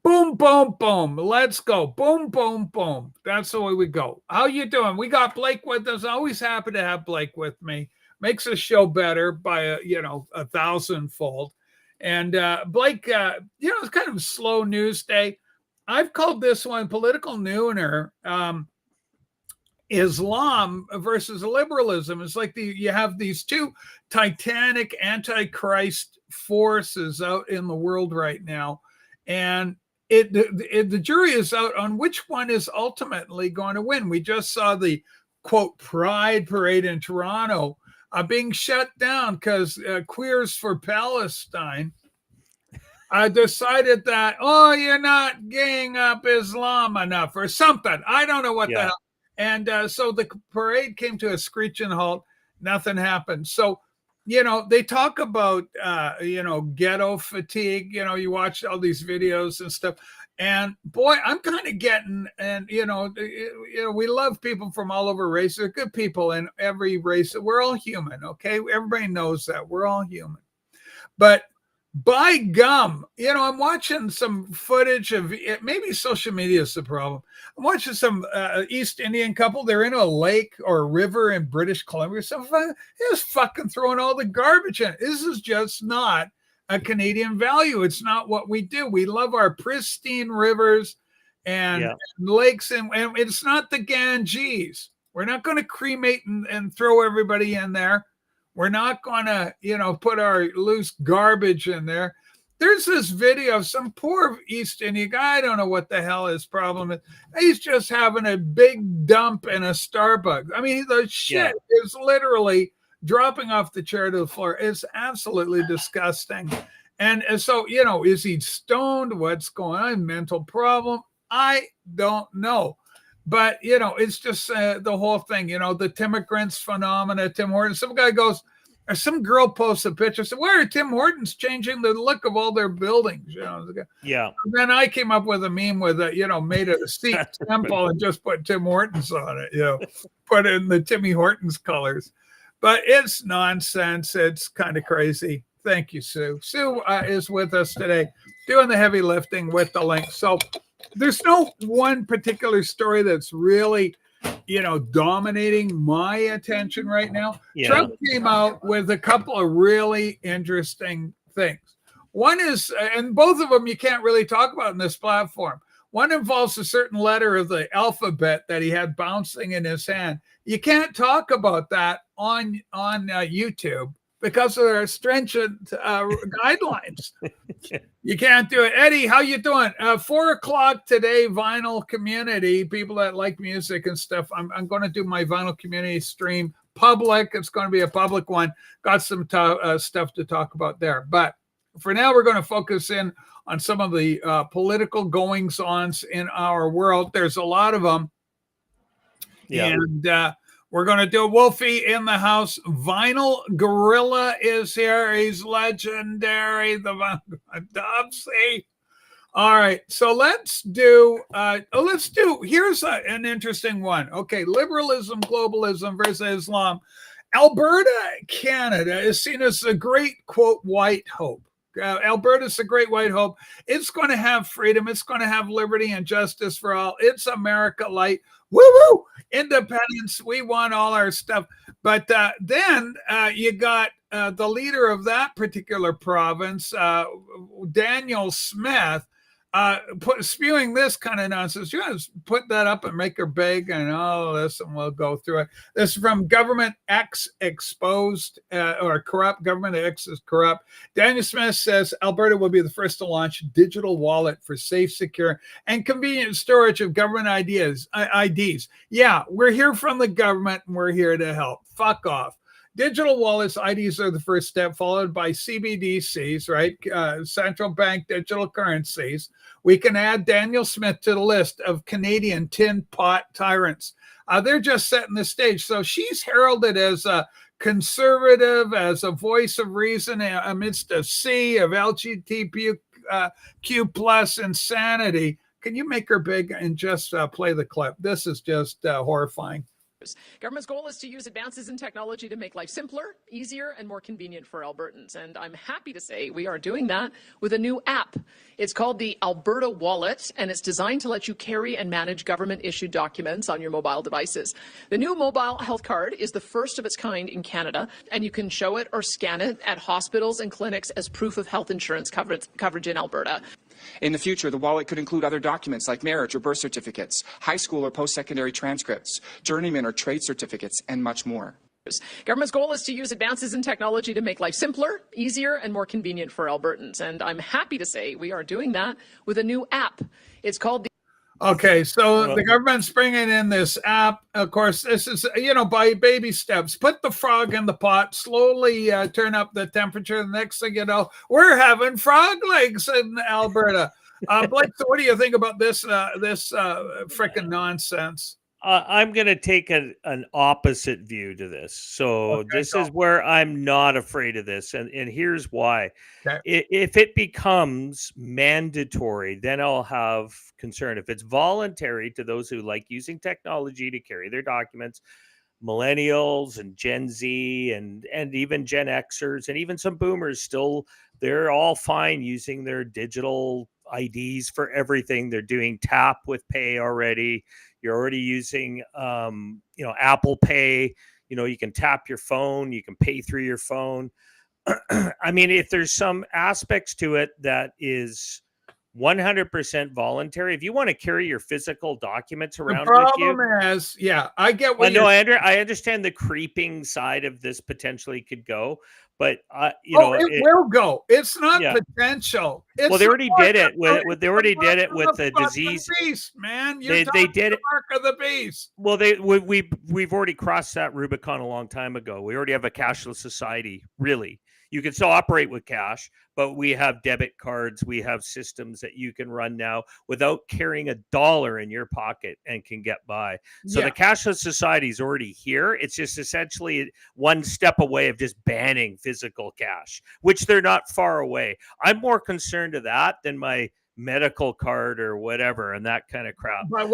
Boom, boom, boom. Let's go. Boom, boom, boom. That's the way we go. How you doing? We got Blake with us. Always happy to have Blake with me. Makes the show better by a thousandfold. And Blake, it's kind of a slow news day. I've called this one political nooner. Islam versus liberalism. It's like you have these two titanic antichrist forces out in the world right now, and the jury is out on which one is ultimately going to win. We just saw the quote Pride Parade in Toronto being shut down because Queers for Palestine decided that, oh, you're not gaying up Islam enough or something. I don't know what the hell. And so the parade came to a screeching halt. Nothing happened. So, they talk about, ghetto fatigue. You watch all these videos and stuff. And boy, I'm kind of getting, and, we love people from all over races. They're good people in every race. We're all human, okay? Everybody knows that. We're all human. But by gum, I'm watching some footage of it. Maybe social media is the problem. I'm watching some East Indian couple. They're in a lake or a river in British Columbia. They're just fucking throwing all the garbage in. This is just not a Canadian value. It's not what we do. We love our pristine rivers and lakes, and it's not the Ganges. We're not going to cremate and throw everybody in there. We're not going to, put our loose garbage in there. There's this video of some poor East Indian guy. I don't know what the hell his problem is. He's just having a big dump in a Starbucks. I mean, the shit is literally dropping off the chair to the floor. It's absolutely disgusting. And so, is he stoned? What's going on? Mental problem? I don't know. But, it's just the whole thing, the Timmigrants phenomena, Tim Hortons. Some guy goes, or some girl posts a picture, said, why are Tim Hortons changing the look of all their buildings? Yeah. And then I came up with a meme with made a Sikh temple and just put Tim Hortons on it, put in the Timmy Hortons colors. But it's nonsense. It's kind of crazy. Thank you, Sue. Sue is with us today, doing the heavy lifting with the link. So there's no one particular story that's really, dominating my attention right now. Yeah. Trump came out with a couple of really interesting things. One is, and both of them you can't really talk about in this platform. One involves a certain letter of the alphabet that he had bouncing in his hand. You can't talk about that on YouTube because of their stringent guidelines. You can't do it. Eddie, how you doing? 4:00 today, Vinyl Community, people that like music and stuff. I'm going to do my Vinyl Community stream public. It's going to be a public one. Got some stuff to talk about there. But for now, we're going to focus in on some of the political goings-ons in our world. There's a lot of them. Yeah. And we're going to do Wolfie in the house. Vinyl Gorilla is here. He's legendary. The Dobsy. All right. So let's do, here's an interesting one. Okay. Liberalism, globalism versus Islam. Alberta, Canada is seen as a great, quote, white hope. Alberta's a great white hope. It's going to have freedom. It's going to have liberty and justice for all. It's America light. Woo-woo! Independence. We want all our stuff. But then you got the leader of that particular province, Daniel Smith, spewing this kind of nonsense. You just put that up and make her big and all this, and we'll go through it. This is from Government X Exposed, or Corrupt. Government X is corrupt. Daniel Smith says Alberta will be the first to launch digital wallet for safe, secure, and convenient storage of government IDs. Yeah, we're here from the government, and we're here to help. Fuck off. Digital wallets, IDs are the first step, followed by CBDCs, right? Central bank digital currencies. We can add Daniel Smith to the list of Canadian tin pot tyrants. They're just setting the stage. So she's heralded as a conservative, as a voice of reason amidst a sea of LGBTQ plus insanity. Can you make her big and just play the clip? This is just horrifying. Government's goal is to use advances in technology to make life simpler, easier, and more convenient for Albertans. And I'm happy to say we are doing that with a new app. It's called the Alberta Wallet, and it's designed to let you carry and manage government-issued documents on your mobile devices. The new mobile health card is the first of its kind in Canada, and you can show it or scan it at hospitals and clinics as proof of health insurance coverage in Alberta. In the future, the wallet could include other documents like marriage or birth certificates, high school or post-secondary transcripts, journeyman or trade certificates, and much more. Government's goal is to use advances in technology to make life simpler, easier, and more convenient for Albertans. And I'm happy to say we are doing that with a new app. It's called the Okay, so the government's bringing in this app. Of course, this is, by baby steps. Put the frog in the pot, slowly turn up the temperature. The next thing you know, we're having frog legs in Alberta. Blake, so what do you think about this freaking nonsense? I'm going to take an opposite view to this. So this is where I'm not afraid of this. And here's why. Okay. If it becomes mandatory, then I'll have concern. If it's voluntary to those who like using technology to carry their documents, millennials and Gen Z and even Gen Xers and even some boomers still, they're all fine using their digital IDs for everything. They're doing tap with pay already. You're already using, Apple Pay. You can tap your phone. You can pay through your phone. I mean, if there's some aspects to it that is 100% voluntary, if you want to carry your physical documents around with you. The problem is, I get what I understand the creeping side of this potentially could go, but it will go. It's not potential. It's they already did it with the disease. Beast, man. They did it. Mark of the beast. Well, we've already crossed that Rubicon a long time ago. We already have a cashless society. Really, you can still operate with cash, but we have debit cards. We have systems that you can run now without carrying $1 in your pocket and can get by. So the cashless society is already here. It's just essentially one step away of just banning physical cash, which they're not far away. I'm more concerned to that than my medical card or whatever and that kind of crap. But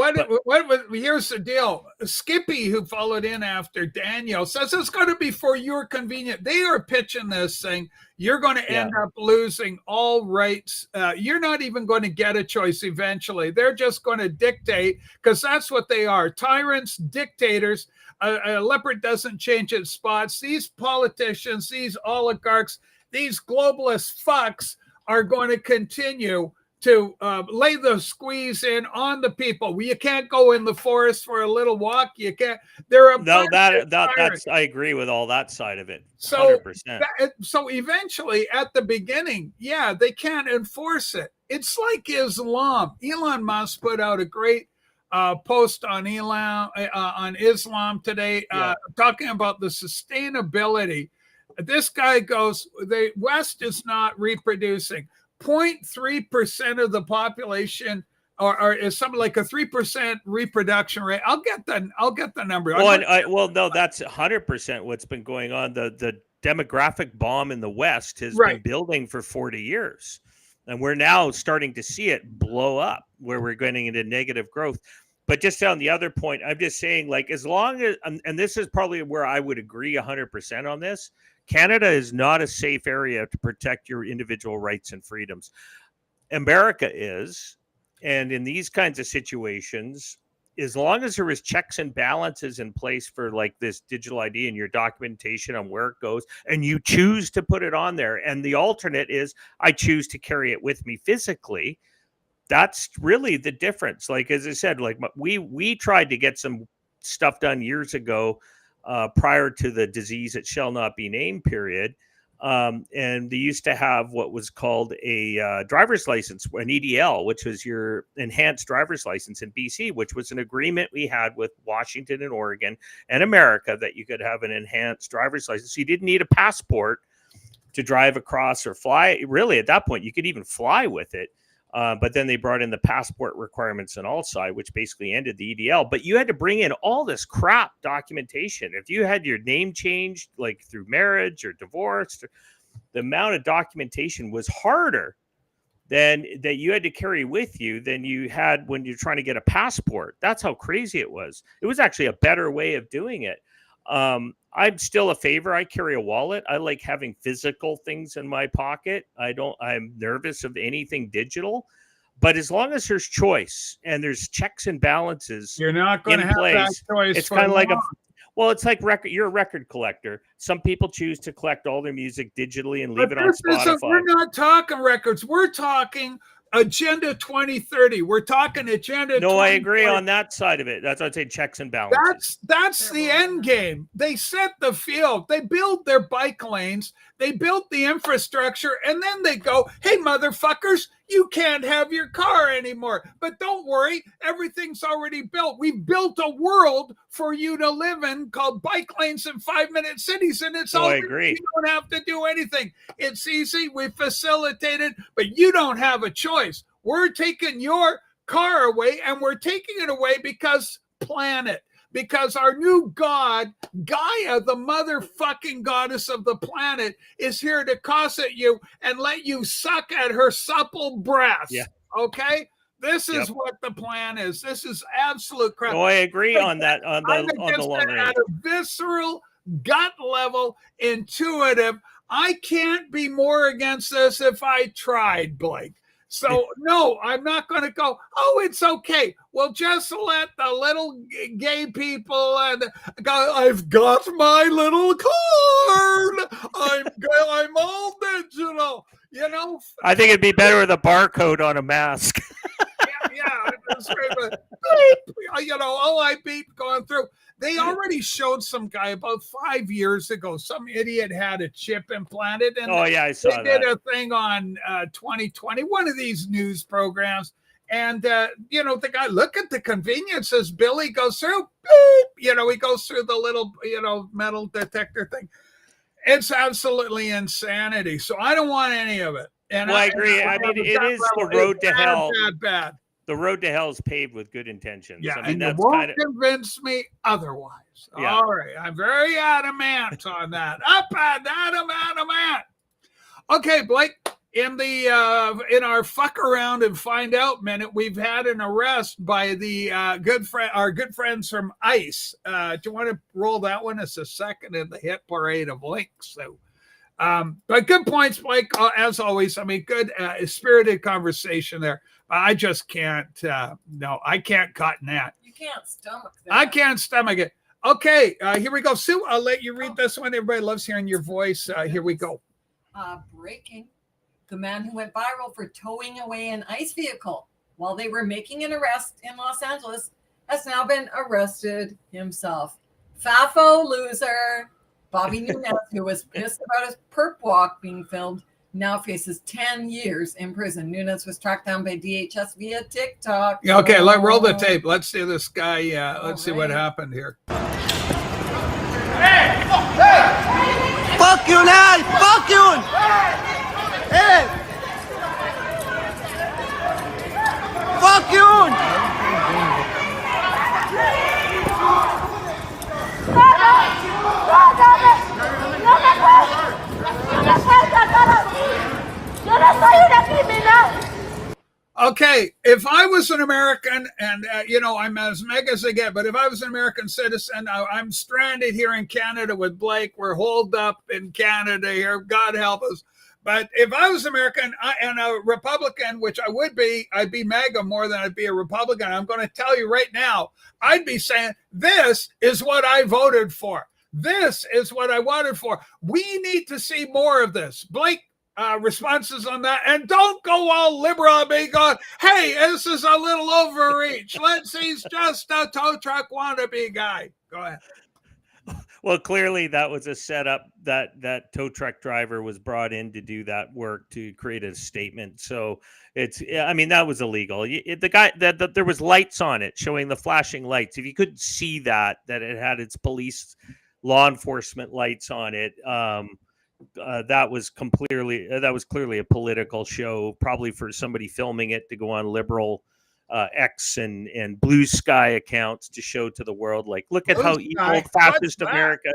here's the deal. Skippy, who followed in after Daniel, says it's going to be for your convenience. They are pitching this thing. You're going to end up losing all rights. You're not even going to get a choice eventually. They're just going to dictate, because that's what they are. Tyrants, dictators. A leopard doesn't change its spots. These politicians, these oligarchs, these globalist fucks are going to continue to lay the squeeze in on the people. You can't go in the forest for a little walk. You can't. That's I agree with all that side of it. 100%. So eventually, at the beginning, they can't enforce it. It's like Islam. Elon Musk put out a great post on Islam today, talking about the sustainability. This guy goes, the West is not reproducing. 0.3% of the population or is something like a 3% reproduction rate. I'll get the number. No, that's 100% what's been going on. The demographic bomb in the West has been building for 40 years. And we're now starting to see it blow up where we're getting into negative growth. But just on the other point, I'm just saying, like, as long as, and this is probably where I would agree 100% on this, Canada is not a safe area to protect your individual rights and freedoms. America is. And in these kinds of situations, as long as there is checks and balances in place for like this digital ID and your documentation on where it goes, and you choose to put it on there, and the alternate is I choose to carry it with me physically, that's really the difference. Like, as I said, like we tried to get some stuff done years ago prior to the disease it shall not be named period. And they used to have what was called a driver's license, an EDL, which was your enhanced driver's license in BC, which was an agreement we had with Washington and Oregon and America that you could have an enhanced driver's license. So you didn't need a passport to drive across or fly. Really, at that point, you could even fly with it. But then they brought in the passport requirements on all sides, which basically ended the EDL. But you had to bring in all this crap documentation. If you had your name changed, like through marriage or divorce, the amount of documentation was harder than that you had to carry with you than you had when you're trying to get a passport. That's how crazy it was. It was actually a better way of doing it. I'm still a favor. I carry a wallet. I like having physical things in my pocket. I'm nervous of anything digital, but as long as there's choice and there's checks and balances, you're not going to have that choice. It's kind of like it's like record. You're a record collector. Some people choose to collect all their music digitally and leave it on Spotify. We're not talking records. We're talking Agenda 2030. We're talking Agenda. No, I agree on that side of it. That's what I'd say. Checks and balances. That's the end game. They set the field. They build their bike lanes. They built the infrastructure, and then they go, "Hey, motherfuckers, you can't have your car anymore." But don't worry, everything's already built. We've built a world for you to live in called bike lanes in 5-minute cities, and it's all. I agree. You don't have to do anything. It's easy. We facilitated, but you don't have a choice. We're taking your car away, and we're taking it away because planet. Because our new god, Gaia, the motherfucking goddess of the planet, is here to cosset you and let you suck at her supple breasts. Yeah. Okay? This is what the plan is. This is absolute crap. No, I agree on that, on the long range. At a visceral, gut level, intuitive. I can't be more against this if I tried, Blake. So, no, I'm not going to go, "Oh, it's okay. Well, just let the little gay people and go, I've got my little card. I'm all digital." You know? I think it'd be better with a barcode on a mask. Yeah. You know, all I beat going through. They already showed some guy about 5 years ago. Some idiot had a chip implanted, and I saw that. They did a thing on 2020, one of these news programs, and you know, the guy, look at the conveniences. Billy goes through, beep, you know, he goes through the little, you know, metal detector thing. It's absolutely insanity. So I don't want any of it. And I agree. I mean, it is the road to hell. Bad. The road to hell is paved with good intentions. Yeah, I mean, and that's you won't convince me otherwise. Yeah. All right, I'm very adamant on that. Adamant. Okay, Blake. In our fuck around and find out minute, we've had an arrest by the our good friends from ICE. Do you want to roll that one as a second in the hit parade of links? So. But good points, Blake, as always. I mean, good spirited conversation there. I just can't, I can't cotton that. You can't stomach that. I can't stomach it. Okay, here we go. Sue, I'll let you read this one. Everybody loves hearing your voice. Here we go. Breaking. The man who went viral for towing away an ICE vehicle while they were making an arrest in Los Angeles has now been arrested himself. Fafo loser. Bobby Nunez, who was pissed about his perp walk being filmed, now faces 10 years in prison. Nunez was tracked down by DHS via TikTok. Okay, roll the tape. Let's see this guy. Let's see what happened here. Hey! Fuck you, now! Fuck you! Hey! Fuck you! Okay, if I was an American, and I'm as mega as they get, but if I was an American citizen, I'm stranded here in Canada with Blake. We're holed up in Canada here. God help us. But if I was American and a Republican, which I would be, I'd be MAGA more than I'd be a Republican. I'm going to tell you right now, I'd be saying, this is what I voted for. This is what I wanted for. We need to see more of this. Blake, responses on that. And don't go all liberal and be going, hey, this is a little overreach. He's just a tow truck wannabe guy. Go ahead. Well, clearly that was a setup. That tow truck driver was brought in to do that work to create a statement. So that was illegal. The guy that there was lights on it showing the flashing lights. If you couldn't see that it had its police law enforcement lights on it, that was clearly a political show, probably for somebody filming it to go on liberal X and Blue Sky accounts to show to the world, like, look at how evil fascist America.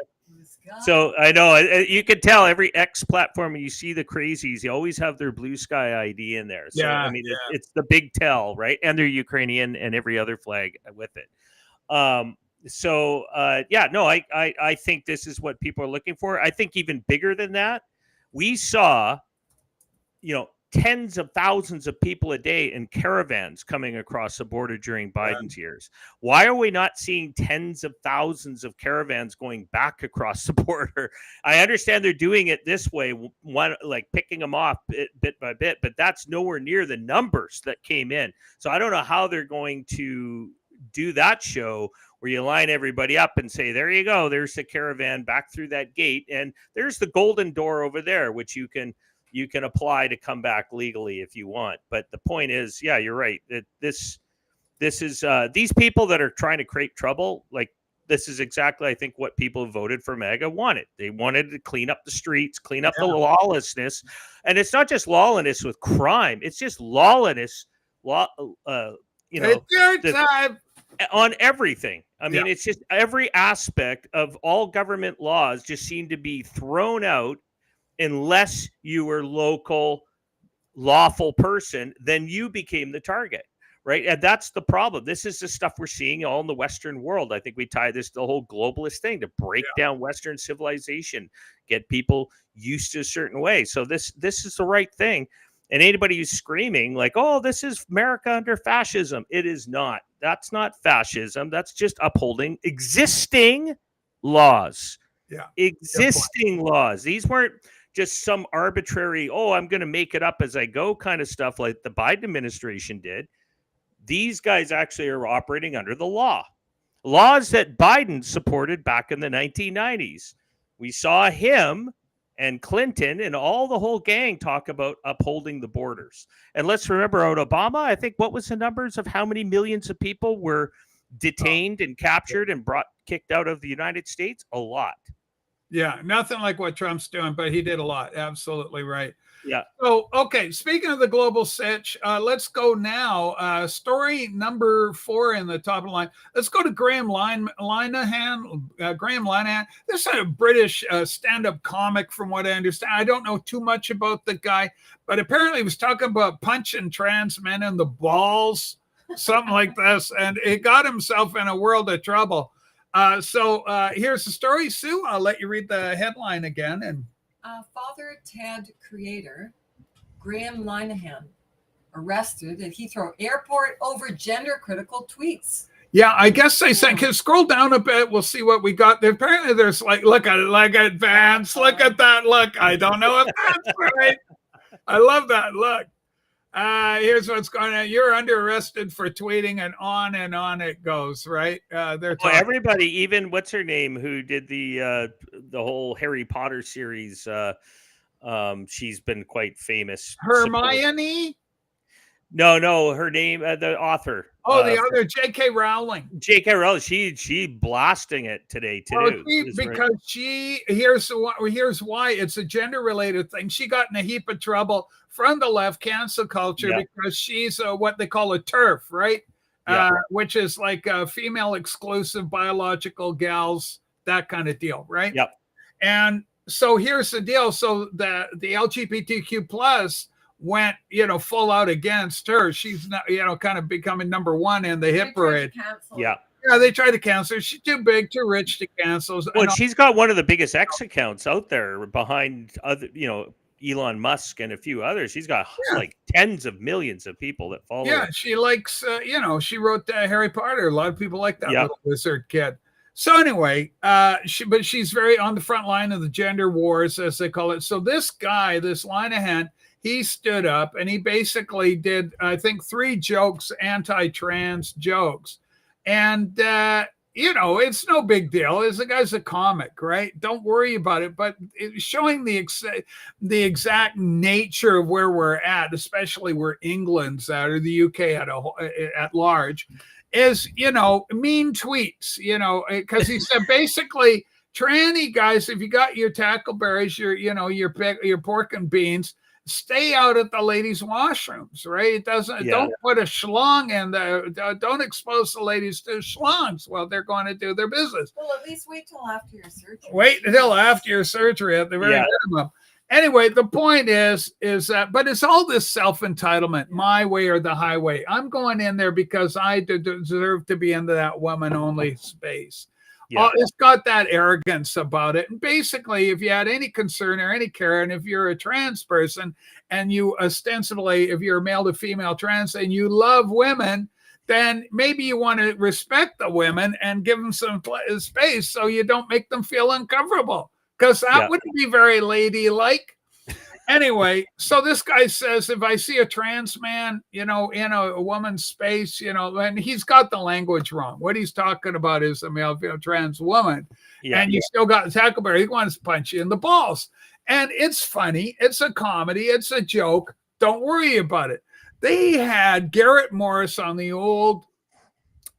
God. So I know you can tell every X platform you see the crazies, you always have their blue sky ID in there. So Yeah, I mean, it's the big tell, right? And they're Ukrainian and every other flag with it. Yeah, no, I think this is what people are looking for. I think even bigger than that, we saw, tens of thousands of people a day in caravans coming across the border during Biden's years. Why are we not seeing tens of thousands of caravans going back across the border? I understand they're doing it this way, like picking them off bit by bit, but that's nowhere near the numbers that came in. So I don't know how they're going to do that show where you line everybody up and say, there you go, there's the caravan back through that gate, and there's the golden door over there, which you can apply to come back legally if you want. But the point is, yeah, you're right. That this is these people that are trying to create trouble. Like, this is exactly, I think, what people who voted for MAGA wanted. They wanted to clean up the streets, clean up the lawlessness, and it's not just lawlessness with crime. It's just lawlessness. It's your time. On everything. I mean, it's just every aspect of all government laws just seem to be thrown out. Unless you were local, lawful person, then you became the target, right? And that's the problem. This is the stuff we're seeing all in the Western world. I think we tie this to the whole globalist thing to break down Western civilization, get people used to a certain way. So this is the right thing. And anybody who's screaming like, oh, this is America under fascism, it is not. That's not fascism. That's just upholding existing laws. Yeah. Existing laws. These weren't just some arbitrary, I'm going to make it up as I go kind of stuff like the Biden administration did. These guys actually are operating under the law. Laws that Biden supported back in the 1990s. We saw him and Clinton and all the whole gang talk about upholding the borders. And let's remember, on Obama, I think, what was the numbers of how many millions of people were detained and captured and kicked out of the United States? A lot. Yeah, nothing like what Trump's doing, but he did a lot. Absolutely right. Yeah. So, okay, speaking of the global sitch, let's go now. Story number 4 in the top of the line. Let's go to Graham Linehan. Graham Linehan. This is a British stand-up comic, from what I understand. I don't know too much about the guy, but apparently he was talking about punching trans men in the balls, something like this, and he got himself in a world of trouble. So here's the story, Sue. I'll let you read the headline again. And Father Ted creator Graham Linehan arrested at Heathrow Airport over gender-critical tweets. Yeah, I guess they said, can scroll down a bit. We'll see what we got there. Apparently there's look at Vance. Look at that look. I don't know if that's right. I love that look. Here's what's going on. You're under arrested for tweeting, and on it goes, right? Everybody, even what's her name, who did the whole Harry Potter series, she's been quite famous. Hermione? No, her name, the author. Oh, the other J.K. Rowling. J.K. Rowling, she blasting it today too. Here's why it's a gender-related thing. She got in a heap of trouble from the left cancel culture because she's what they call a TERF, right? Which is like female exclusive biological gals, that kind of deal, right? Yep. And so here's the deal. So the LGBTQ plus went, full out against her. She's not, kind of becoming number one in the hit parade. Yeah. Yeah, they tried to cancel her. She's too big, too rich to cancel. Well, she's got one of the biggest X accounts out there behind other, Elon Musk and a few others. She's got like tens of millions of people that follow her. She likes, she wrote Harry Potter. A lot of people like that little wizard kid. So anyway, she's very on the front line of the gender wars, as they call it. So this guy, this Linehan, he stood up and he basically did, I think, 3 jokes, anti-trans jokes. And, it's no big deal. The guy's a comic, right? Don't worry about it. But showing the exact nature of where we're at, especially where England's at, or the UK at large, is, mean tweets, because he said basically, tranny guys, if you got your tackleberries, your pork and beans, stay out at the ladies' washrooms, right? It doesn't. Yeah. Don't put a schlong in the. Don't expose the ladies to schlongs while they're going to do their business. Well, at least wait till after your surgery. Wait until after your surgery at the very minimum. Anyway, the point is that, but it's all this self-entitlement, my way or the highway. I'm going in there because I deserve to be into that woman-only space. Yeah. It's got that arrogance about it. And basically, if you had any concern or any care, and if you're a trans person and you ostensibly, if you're a male to female trans and you love women, then maybe you want to respect the women and give them some space so you don't make them feel uncomfortable, because that wouldn't be very ladylike. Anyway, so this guy says, if I see a trans man, in a woman's space, and he's got the language wrong. What he's talking about is a male, trans woman. Yeah. And you still got the tackle bear. He wants to punch you in the balls. And it's funny. It's a comedy. It's a joke. Don't worry about it. They had Garrett Morris on the old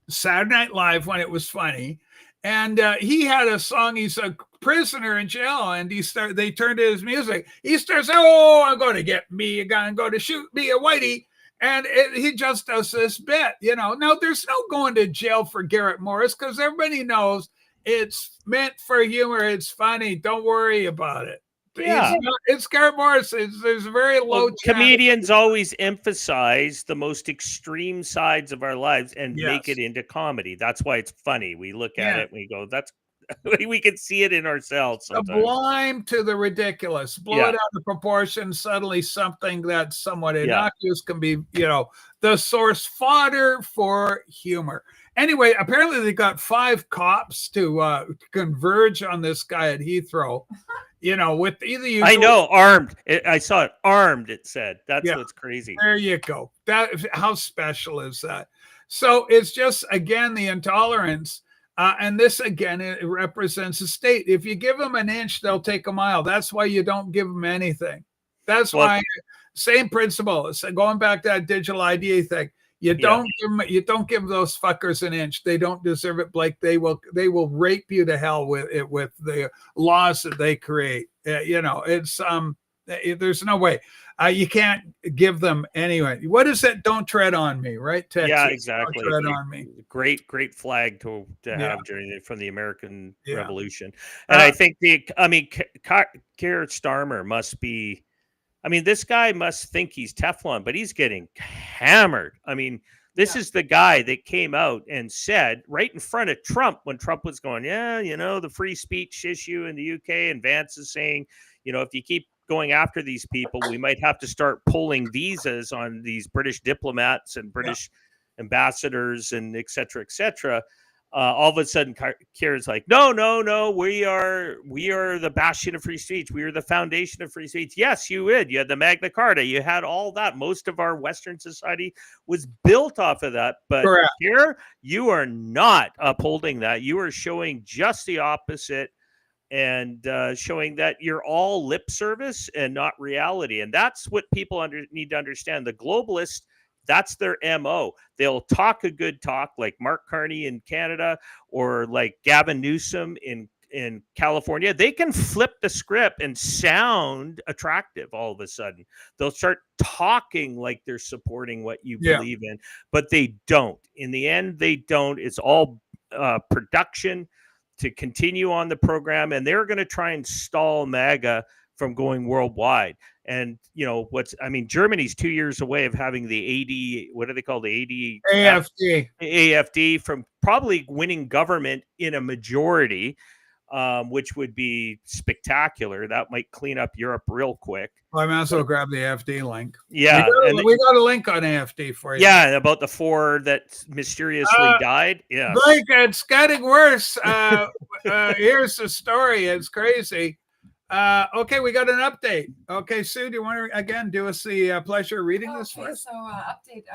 Saturday Night Live when it was funny. And he had a song. He's a prisoner in jail, and they turned to his music. He starts, "Oh, I'm going to get me a gun, going to shoot me a whitey," and he just does this bit, Now there's no going to jail for Garrett Morris, because everybody knows it's meant for humor. It's funny. Don't worry about it. Yeah, it's Garrett Morris. There's a very low. Comedians always emphasize the most extreme sides of our lives and make it into comedy. That's why it's funny. We look at it and we go, "That's." We can see it in ourselves sometimes. Sublime to the ridiculous. Blow it out of proportion. Suddenly something that's somewhat innocuous can be, the source fodder for humor. Anyway, apparently they got 5 cops to converge on this guy at Heathrow. With either you. I know, armed. I saw it, armed. It said. That's what's crazy. There you go. How special is that? So it's just, again, the intolerance. And this, again, it represents a state. If you give them an inch, they'll take a mile. That's why you don't give them anything. That's why, same principle. So going back to that digital ID thing, you don't give those fuckers an inch. They don't deserve it, Blake. They will rape you to hell with the laws that they create. It's there's no way. You can't give them anyway. What is it? Don't tread on me, right? Texas, yeah, exactly. Don't tread on me. Great flag to have from the American Revolution. And I think Keir Starmer must be. This guy must think he's Teflon, but he's getting hammered. This is the guy that came out and said right in front of Trump when Trump was going, the free speech issue in the UK, and Vance is saying, if you keep going after these people, we might have to start pulling visas on these British diplomats and British ambassadors and et cetera, et cetera. All of a sudden, Keir's like, no, we are the bastion of free speech. We are the foundation of free speech. Yes, you would. You had the Magna Carta. You had all that. Most of our Western society was built off of that. But here, you are not upholding that. You are showing just the opposite, and showing that you're all lip service and not reality. And that's what people need to understand. The globalists, that's their MO. They'll talk a good talk like Mark Carney in Canada or like Gavin Newsom in California. They can flip the script and sound attractive all of a sudden. They'll start talking like they're supporting what you believe in, but they don't. In the end, they don't. It's all production to continue on the program, and they're going to try and stall MAGA from going worldwide. And Germany's 2 years away of having the AD, what do they call the AFD from probably winning government in a majority, which would be spectacular. That might clean up Europe real quick. Well, I might as well grab the AFD link. Yeah. We got a link on AFD for you. Yeah, about the 4 that mysteriously died. Yeah. Blake, it's getting worse. Here's the story. It's crazy. Okay, we got an update. Okay, Sue, do you want to again do us the pleasure of reading this for us? So update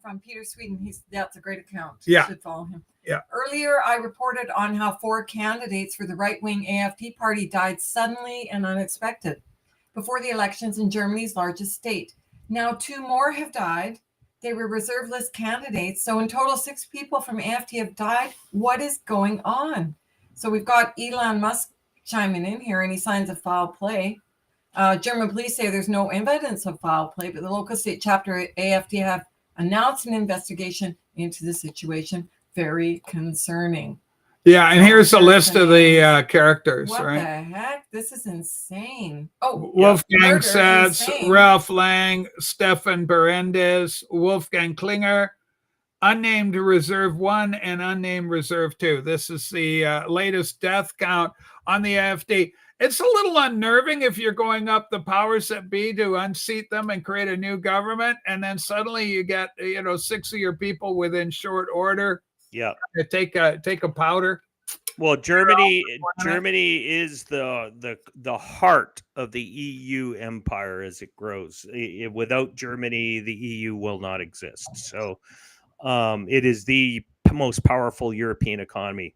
from Peter Sweden. That's a great account. Yeah. You should follow him. Yeah. Earlier, I reported on how 4 candidates for the right-wing AFD party died suddenly and unexpected before the elections in Germany's largest state. Now 2 more have died. They were reserve list candidates. So in total, 6 people from AFD have died. What is going on? So we've got Elon Musk chiming in here, any signs of foul play. German police say there's no evidence of foul play, but the local state chapter AFD have announced an investigation into the situation. Very concerning. Yeah, and here's a list of the characters, what right? The heck? This is insane. Oh, Wolfgang Satz, Ralph Lang, Stefan Berendez, Wolfgang Klinger, unnamed Reserve 1 and unnamed Reserve 2. This is the latest death count on the AFD. It's a little unnerving if you're going up the powers that be to unseat them and create a new government, and then suddenly you get 6 of your people within short order. Yeah, take a powder. Well, Germany is the heart of the EU empire as it grows. Without Germany, the EU will not exist. So it is the most powerful European economy.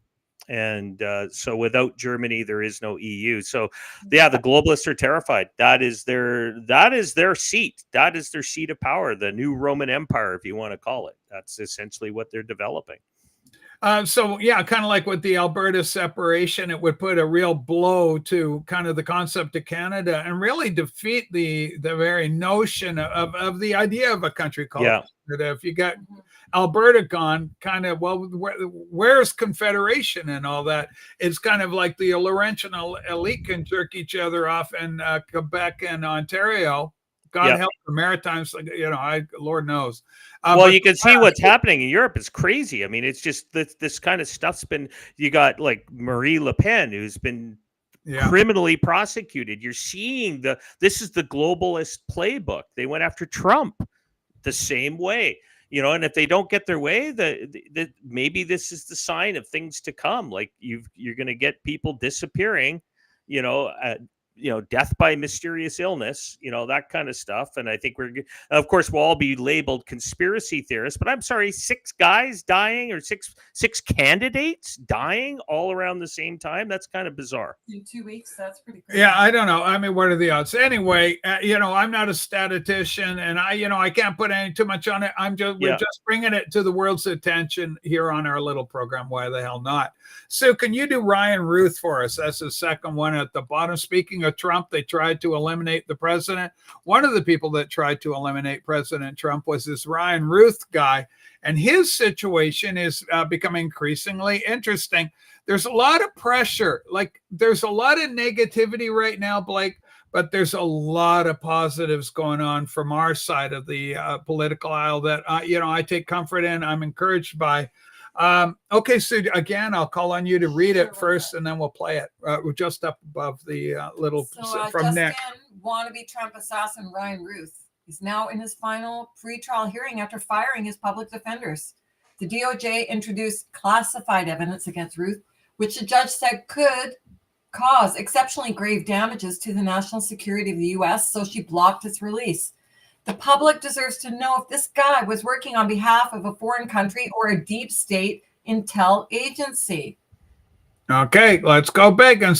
And so without Germany, there is no EU. So yeah, the globalists are terrified. That is their seat. That is their seat of power, the new Roman Empire, if you want to call it. That's essentially what they're developing. So yeah, kind of like with the Alberta separation, it would put a real blow to kind of the concept of Canada and really defeat the very notion of the idea of a country called Canada. If you got Alberta gone, kind of, well, where's Confederation and all that? It's kind of like the Laurentian elite can jerk each other off in Quebec and Ontario. God help the Maritimes, Lord knows. Well, you can see what's happening in Europe. It's crazy. I mean, it's just this kind of stuff's been, you got like Marie Le Pen, who's been criminally prosecuted. You're seeing this is the globalist playbook. They went after Trump the same way, and if they don't get their way, maybe this is the sign of things to come. Like you're going to get people disappearing, death by mysterious illness, that kind of stuff. And I think of course, we'll all be labeled conspiracy theorists, but I'm sorry, 6 guys dying or six candidates dying all around the same time. That's kind of bizarre. In 2 weeks, that's pretty crazy. Yeah, I don't know. I mean, what are the odds? Anyway, I'm not a statistician, and I can't put too much on it. We're just bringing it to the world's attention here on our little program. Why the hell not? So can you do Ryan Ruth for us? That's the second one at the bottom. Speaking of Trump, they tried to eliminate the president. One of the people that tried to eliminate President Trump was this Ryan Ruth guy, and his situation is becoming increasingly interesting. There's a lot of pressure. Like, there's a lot of negativity right now, Blake, but there's a lot of positives going on from our side of the political aisle that I take comfort in. I'm encouraged by. Okay, so again, I'll call on you to read it first, and then we'll play it. We're just up above the little from Nick. Wannabe Trump assassin Ryan Ruth is now in his final pre-trial hearing after firing his public defenders. The DOJ introduced classified evidence against Ruth, which the judge said could cause exceptionally grave damages to the national security of the U.S., so she blocked its release. The public deserves to know if this guy was working on behalf of a foreign country or a deep state intel agency. Okay, let's go big and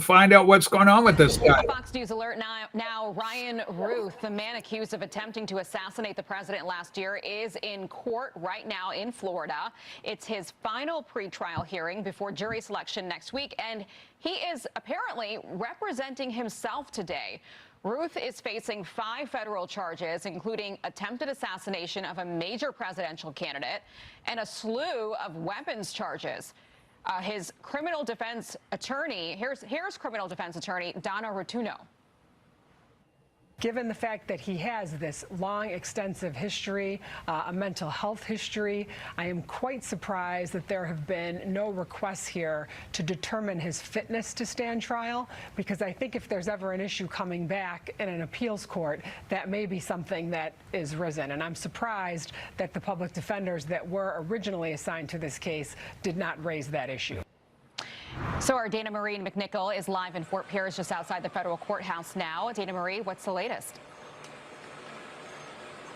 find out what's going on with this guy. Fox News alert now. Ryan Ruth, the man accused of attempting to assassinate the president last year, is in court right now in Florida. It's his final pretrial hearing before jury selection next week, and he is apparently representing himself today. Ruth is facing 5 federal charges, including attempted assassination of a major presidential candidate and a slew of weapons charges. His criminal defense attorney, here's criminal defense attorney Donna Rotuno. Given the fact that he has this long, extensive history, a mental health history, I am quite surprised that there have been no requests here to determine his fitness to stand trial, because I think if there's ever an issue coming back in an appeals court, that may be something that is risen. And I'm surprised that the public defenders that were originally assigned to this case did not raise that issue. So our Dana Marie McNichol is live in Fort Pierce, just outside the federal courthouse now. Dana Marie, what's the latest?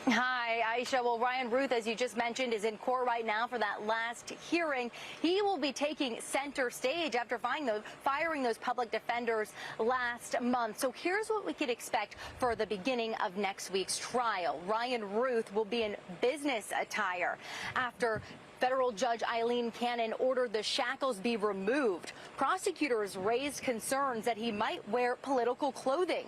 Hi, Aisha. Well, Ryan Ruth, as you just mentioned, is in court right now for that last hearing. He will be taking center stage after firing those public defenders last month. So here's what we could expect for the beginning of next week's trial. Ryan Ruth will be in business attire after Federal Judge Eileen Cannon ordered the shackles be removed. Prosecutors raised concerns that he might wear political clothing.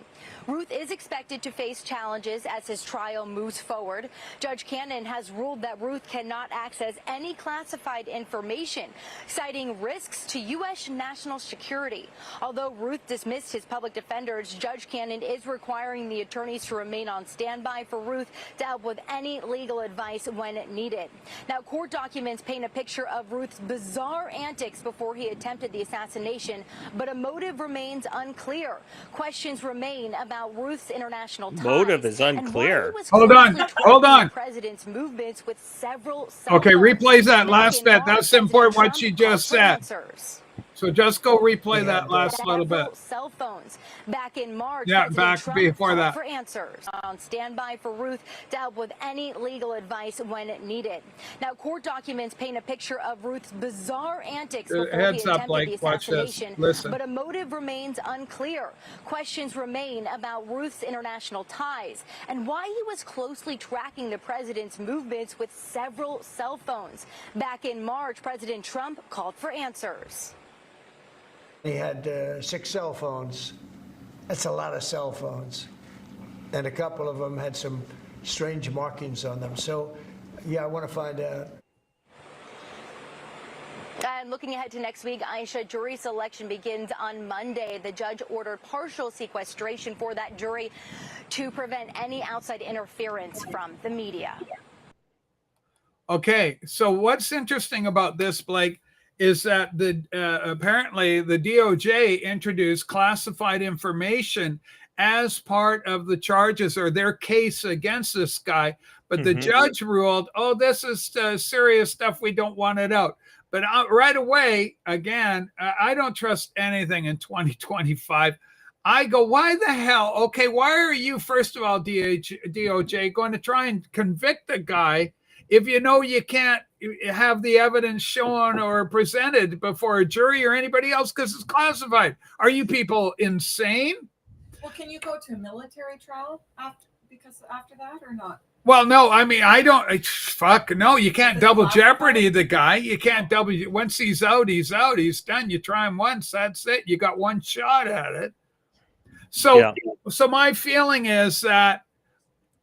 Ruth is expected to face challenges as his trial moves forward. Judge Cannon has ruled that Ruth cannot access any classified information, citing risks to U.S. national security. Although Ruth dismissed his public defenders, Judge Cannon is requiring the attorneys to remain on standby for Ruth to help with any legal advice when needed. Now, court documents paint a picture of Ruth's bizarre antics before he attempted the assassination, but a motive remains unclear. Questions remain about Ruth's international ties. Motive is unclear. Hold on. President's movements with several okay, replays that last bit. That's important what she just said. So just go replay that last little bit. Cell phones. Back in March, yeah, President back Trump before that. for answers. On standby for Ruth to help with any legal advice when needed. Now, court documents paint a picture of Ruth's bizarre antics before Heads he up, attempted Blake. the Watch this. assassination, Listen. but a motive remains unclear. Questions remain about Ruth's international ties and why he was closely tracking the president's movements with several cell phones. Back in March, President Trump called for answers. He had 6 cell phones. That's a lot of cell phones. And a couple of them had some strange markings on them. So, yeah, I want to find out. And looking ahead to next week, Aisha, jury selection begins on Monday. The judge ordered partial sequestration for that jury to prevent any outside interference from the media. Okay, so what's interesting about this, Blake, is that the apparently the DOJ introduced classified information as part of the charges or their case against this guy. But the judge ruled, oh, this is serious stuff. We don't want it out. But right away, again, I don't trust anything in 2025. I go, why the hell? Okay, why are you, first of all, DOJ, going to try and convict a guy if you know you can't have the evidence shown or presented before a jury or anybody else because it's classified? Are you people insane? Well, can you go to a military trial after that or not? Well, no, I mean, I don't, fuck, no, you can't double jeopardy the guy. You can't once he's out, he's done. You try him once, that's it. You got one shot at it. So, So my feeling is that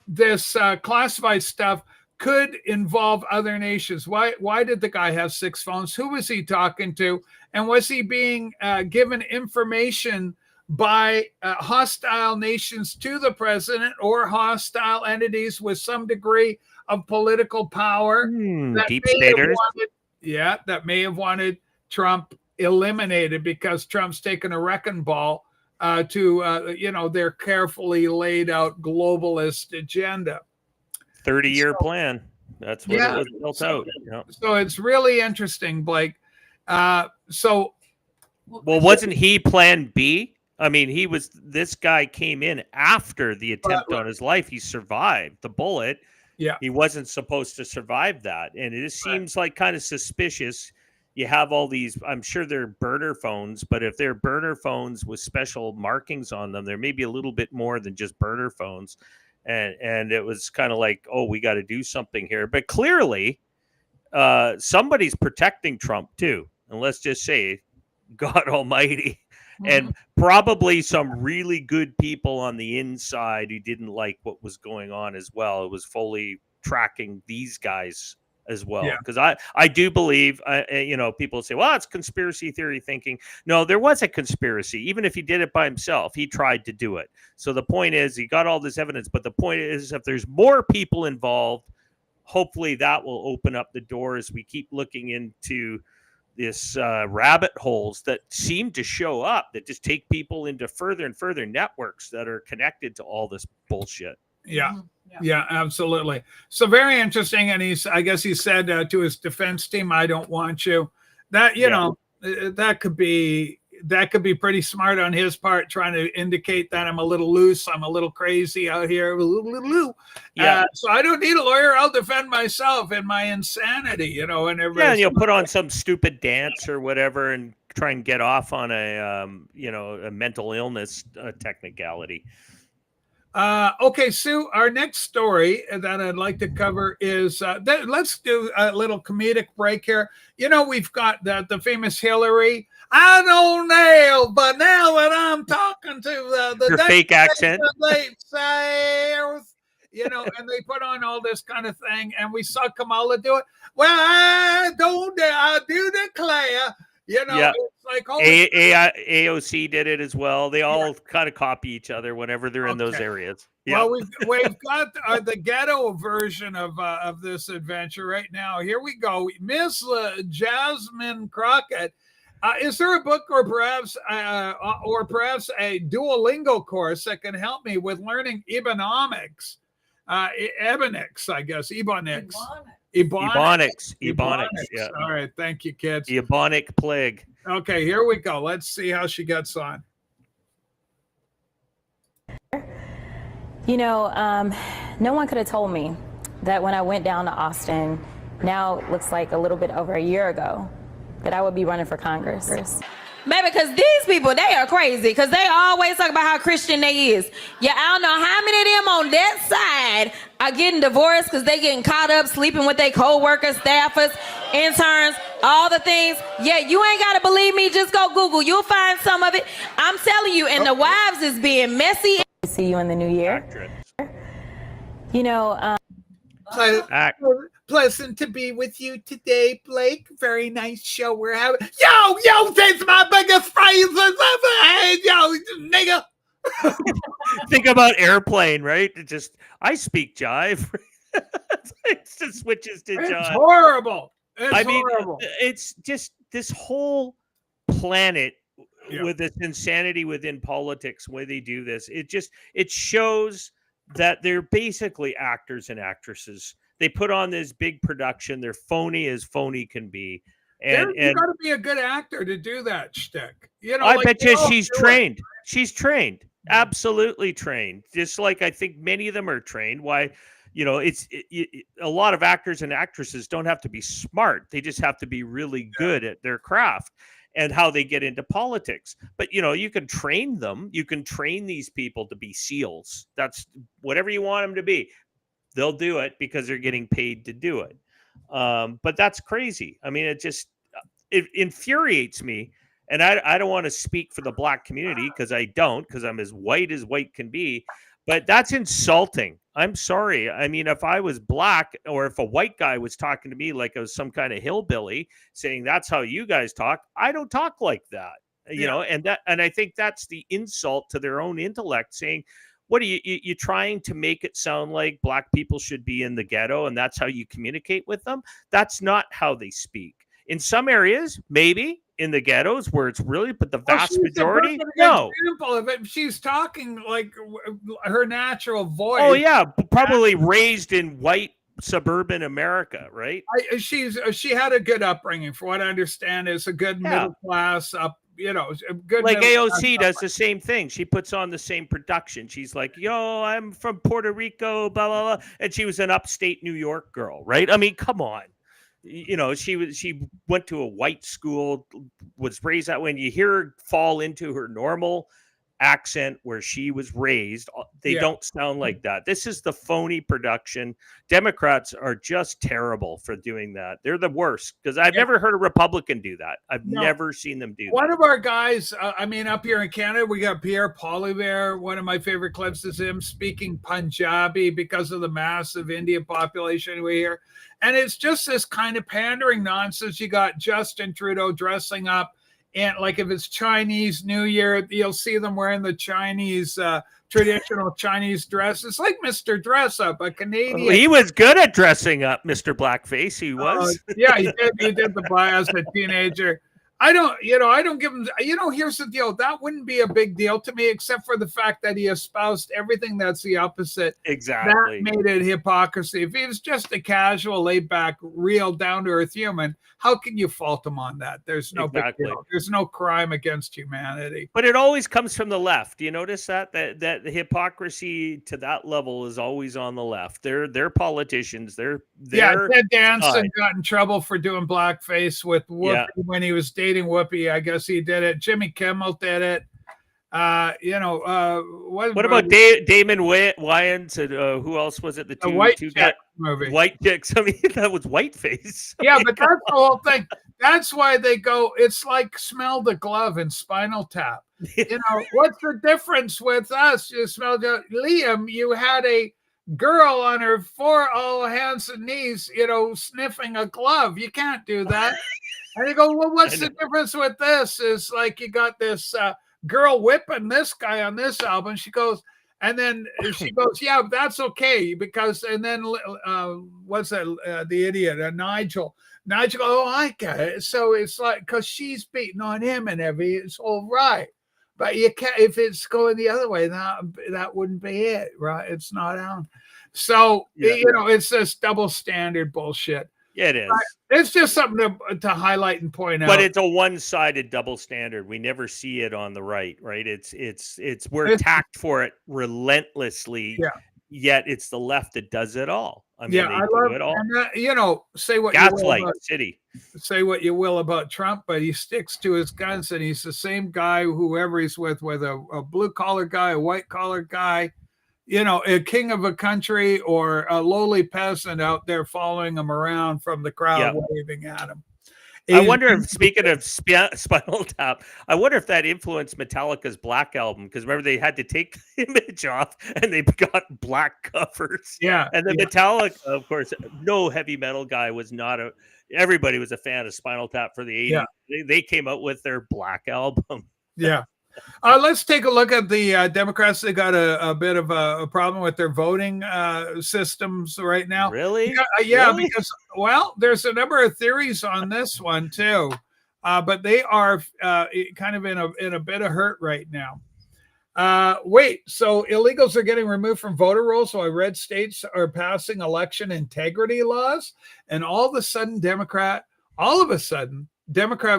this classified stuff could involve other nations. Why did the guy have 6 phones? Who was he talking to? And was he being given information by hostile nations to the president or hostile entities with some degree of political power deep staters? That may have wanted Trump eliminated because Trump's taken a wrecking ball to their carefully laid out globalist agenda. 30-year plan. That's what it was built out. Yeah. So it's really interesting, Blake. Well, wasn't he plan B? I mean, this guy came in after the attempt on his life. He survived the bullet. Yeah. He wasn't supposed to survive that. And it just seems like kind of suspicious. You have all these, I'm sure they're burner phones, but if they're burner phones with special markings on them, there may be a little bit more than just burner phones. And it was kind of like, oh, we got to do something here. But clearly, somebody's protecting Trump too. And let's just say, God Almighty. And probably some really good people on the inside who didn't like what was going on as well. It was fully tracking these guys as well. Because I do believe, people say, well, it's conspiracy theory thinking. No, there was a conspiracy. Even if he did it by himself, he tried to do it. So the point is, he got all this evidence. But the point is, if there's more people involved, hopefully that will open up the door as we keep looking into this rabbit holes that seem to show up that just take people into further and further networks that are connected to all this bullshit. Yeah, absolutely. So very interesting. And I guess he said to his defense team, I don't want you. That, that could be pretty smart on his part, trying to indicate that I'm a little loose. I'm a little crazy out here. So I don't need a lawyer. I'll defend myself and my insanity, and everybody. Yeah, and you'll put on some stupid dance or whatever and try and get off on a mental illness technicality. Okay, Sue, our next story that I'd like to cover is let's do a little comedic break here. You know, we've got the famous Hillary. I don't know, but now that I'm talking to Your fake accent. late South, you know, and they put on all this kind of thing, and we saw Kamala do it. Well, I do declare. You know, Yeah. it's like AOC did it as well. They all kind of copy each other whenever they're in those areas. Well, we've got the ghetto version of this adventure right now. Here we go, Miss Jasmine Crockett. Is there a book or perhaps a Duolingo course that can help me with learning Ebonics? Ebonics, I guess. Ebonics. Ebonics. Yeah. All right. Thank you, kids. Ebonic plague. Okay, here we go. Let's see how she gets on. You know, no one could have told me that when I went down to Austin, now it looks like a little bit over a year ago, that I would be running for Congress. Maybe because these people, they are crazy because they always talk about how Christian they is. Yeah, I don't know how many of them on that side are getting divorced because they getting caught up sleeping with their co-workers, staffers, interns, all the things. Yeah, you ain't got to believe me. Just go Google. You'll find some of it. I'm telling you, and the wives is being messy. See you in the new year. You know, pleasant to be with you today, Blake. Very nice show we're having. Yo, that's my biggest phrases ever had. Yo, nigga. Think about airplane, right? I speak jive. It just switches to jive. It's horrible. Horrible. It's just this whole planet with this insanity within politics, where they do this. It shows that they're basically actors and actresses. They put on this big production. They're phony as phony can be. And you got to be a good actor to do that shtick. You know, I bet you she's trained. She's trained, absolutely trained. Just like I think many of them are trained. Why, you know, a lot of actors and actresses don't have to be smart. They just have to be really good at their craft and how they get into politics. But, you know, you can train them. You can train these people to be SEALs. That's whatever you want them to be. They'll do it because they're getting paid to do it. But that's crazy. I mean, it infuriates me. And I don't want to speak for the black community because I'm as white can be. But that's insulting. I'm sorry. I mean, if I was black or if a white guy was talking to me like I was some kind of hillbilly saying that's how you guys talk, I don't talk like that. You know, and I think that's the insult to their own intellect, saying, what are you trying to make it sound like black people should be in the ghetto and that's how you communicate with them? That's not how they speak. In some areas, maybe in the ghettos where it's really, but the vast majority, no. Example of it, she's talking like her natural voice. Oh yeah, probably raised in white suburban America, right? She had a good upbringing, for what I understand, is a good middle class up. You know, good. Like AOC does the same thing. She puts on the same production. She's like, yo, I'm from Puerto Rico, blah, blah, blah. And she was an upstate New York girl, right? I mean, come on. You know, she went to a white school, was raised that way. And you hear her fall into her normal accent where she was raised. They don't sound like that. This is the phony production. Democrats are just terrible for doing that. They're the worst because I've never heard a Republican do that. I've never seen them do that. One of our guys, I mean, up here in Canada, we got Pierre Poilievre. One of my favorite clips is him speaking Punjabi because of the massive Indian population we hear. And it's just this kind of pandering nonsense. You got Justin Trudeau dressing up. And like if it's Chinese New Year, you'll see them wearing the Chinese, traditional Chinese dress. It's like Mr. Dress Up, a Canadian. Well, he was good at dressing up, Mr. Blackface. He was. Yeah, he did the as a teenager. I don't give him, here's the deal. That wouldn't be a big deal to me, except for the fact that he espoused everything that's the opposite. Exactly. That made it hypocrisy. If he was just a casual, laid back, real down to earth human, how can you fault him on that? There's no big deal. There's no crime against humanity. But it always comes from the left. You notice that the hypocrisy to that level is always on the left. They're politicians. Ted Danson got in trouble for doing blackface with Whoopi when he was dating Whoopi. I guess he did it. Jimmy Kimmel did it. What about Damon Wayans and who else was it? The White two Chick movie. White Chicks. I mean, that was Whiteface. Yeah, but that's the whole thing. That's why they go. It's like Smell the Glove in Spinal Tap. What's the difference with us? You smell Liam. You had a girl on her all hands and knees, sniffing a glove. You can't do that. And they go, well, what's the difference with this? Is like you got this girl whipping this guy on this album. She goes, and then she goes, yeah, that's okay because. And then what's that? The idiot, Nigel. Nigel, oh, I get it. So it's like because she's beating on him and it's all right. But you can't if it's going the other way. That wouldn't be it, right? It's not out. So it's this double standard bullshit. Yeah, it is. It's just something to highlight and point out. But it's a one-sided double standard. We never see it on the right? We're attacked for it relentlessly. Yeah. Yet it's the left that does it all. I mean, yeah, they I do love it all. And say what Gaslight you will about, City. Say what you will about Trump, but he sticks to his guns, and he's the same guy whoever he's with, whether a blue collar guy, a white collar guy, a king of a country or a lowly peasant out there following him around from the crowd waving at him. I wonder if, speaking of Spinal Tap, I wonder if that influenced Metallica's Black Album, because remember they had to take the image off and they got black covers. Yeah. And then Metallica, of course, no heavy metal guy was not everybody was a fan of Spinal Tap for the 80s. Yeah. They came out with their Black Album. Yeah. Let's take a look at the Democrats. They got a bit of a problem with their voting systems right now. Really? Yeah, really? Because, there's a number of theories on this one too, but they are kind of in a bit of hurt right now. So illegals are getting removed from voter rolls while red states are passing election integrity laws, and all of a sudden, Democrat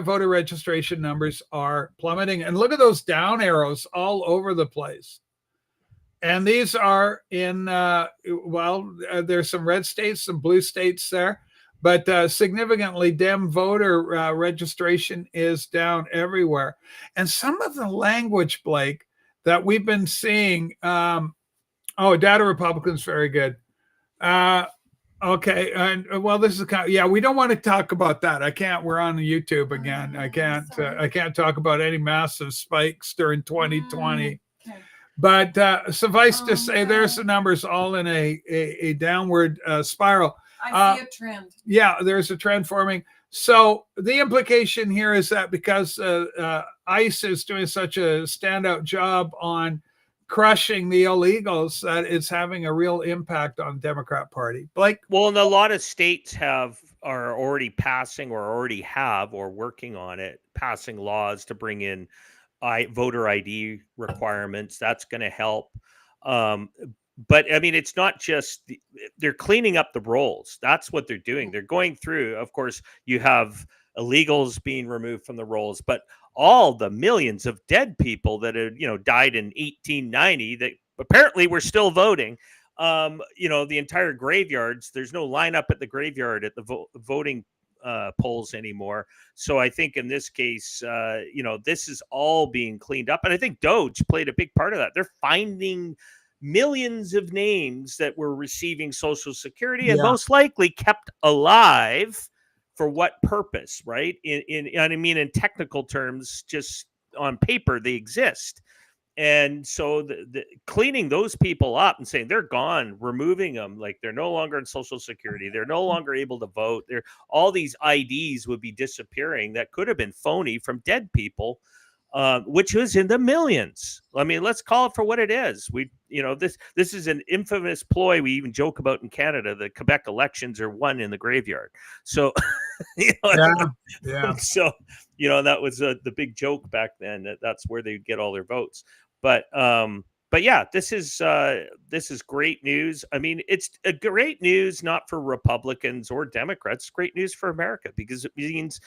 voter registration numbers are plummeting. And look at those down arrows all over the place. And these are in, there's some red states, some blue states there, but significantly Dem voter registration is down everywhere. And some of the language, Blake, that we've been seeing, Data Republican's very good. Okay, and this is we don't want to talk about that. I can't. We're on YouTube again. I can't talk about any massive spikes during 2020. Okay. But suffice to say, there's the numbers all in a downward spiral. I see a trend. Yeah, there's a trend forming. So the implication here is that because ICE is doing such a standout job on crushing the illegals, that it's having a real impact on the Democrat Party. Blake? Well, and a lot of states are already passing or already have or working on it, passing laws to bring in voter ID requirements. That's going to help. But I mean, it's not just they're cleaning up the rolls. That's what they're doing. They're going through. Of course, you have illegals being removed from the rolls, but all the millions of dead people that had, died in 1890 that apparently were still voting. The entire graveyards. There's no lineup at the graveyard at the voting polls anymore. So I think in this case, this is all being cleaned up, and I think Doge played a big part of that. They're finding millions of names that were receiving Social Security and most likely kept alive. For what purpose, right? In technical terms, just on paper, they exist. And so the cleaning those people up and saying they're gone, removing them, like they're no longer in Social Security, they're no longer able to vote. All these IDs would be disappearing that could have been phony from dead people, which was in the millions. I mean, let's call it for what it is. This is an infamous ploy we even joke about in Canada. The Quebec elections are won in the graveyard. So, So, that was the big joke back then. That's where they'd get all their votes. But yeah, this is great news. I mean, it's a great news not for Republicans or Democrats. It's great news for America because it means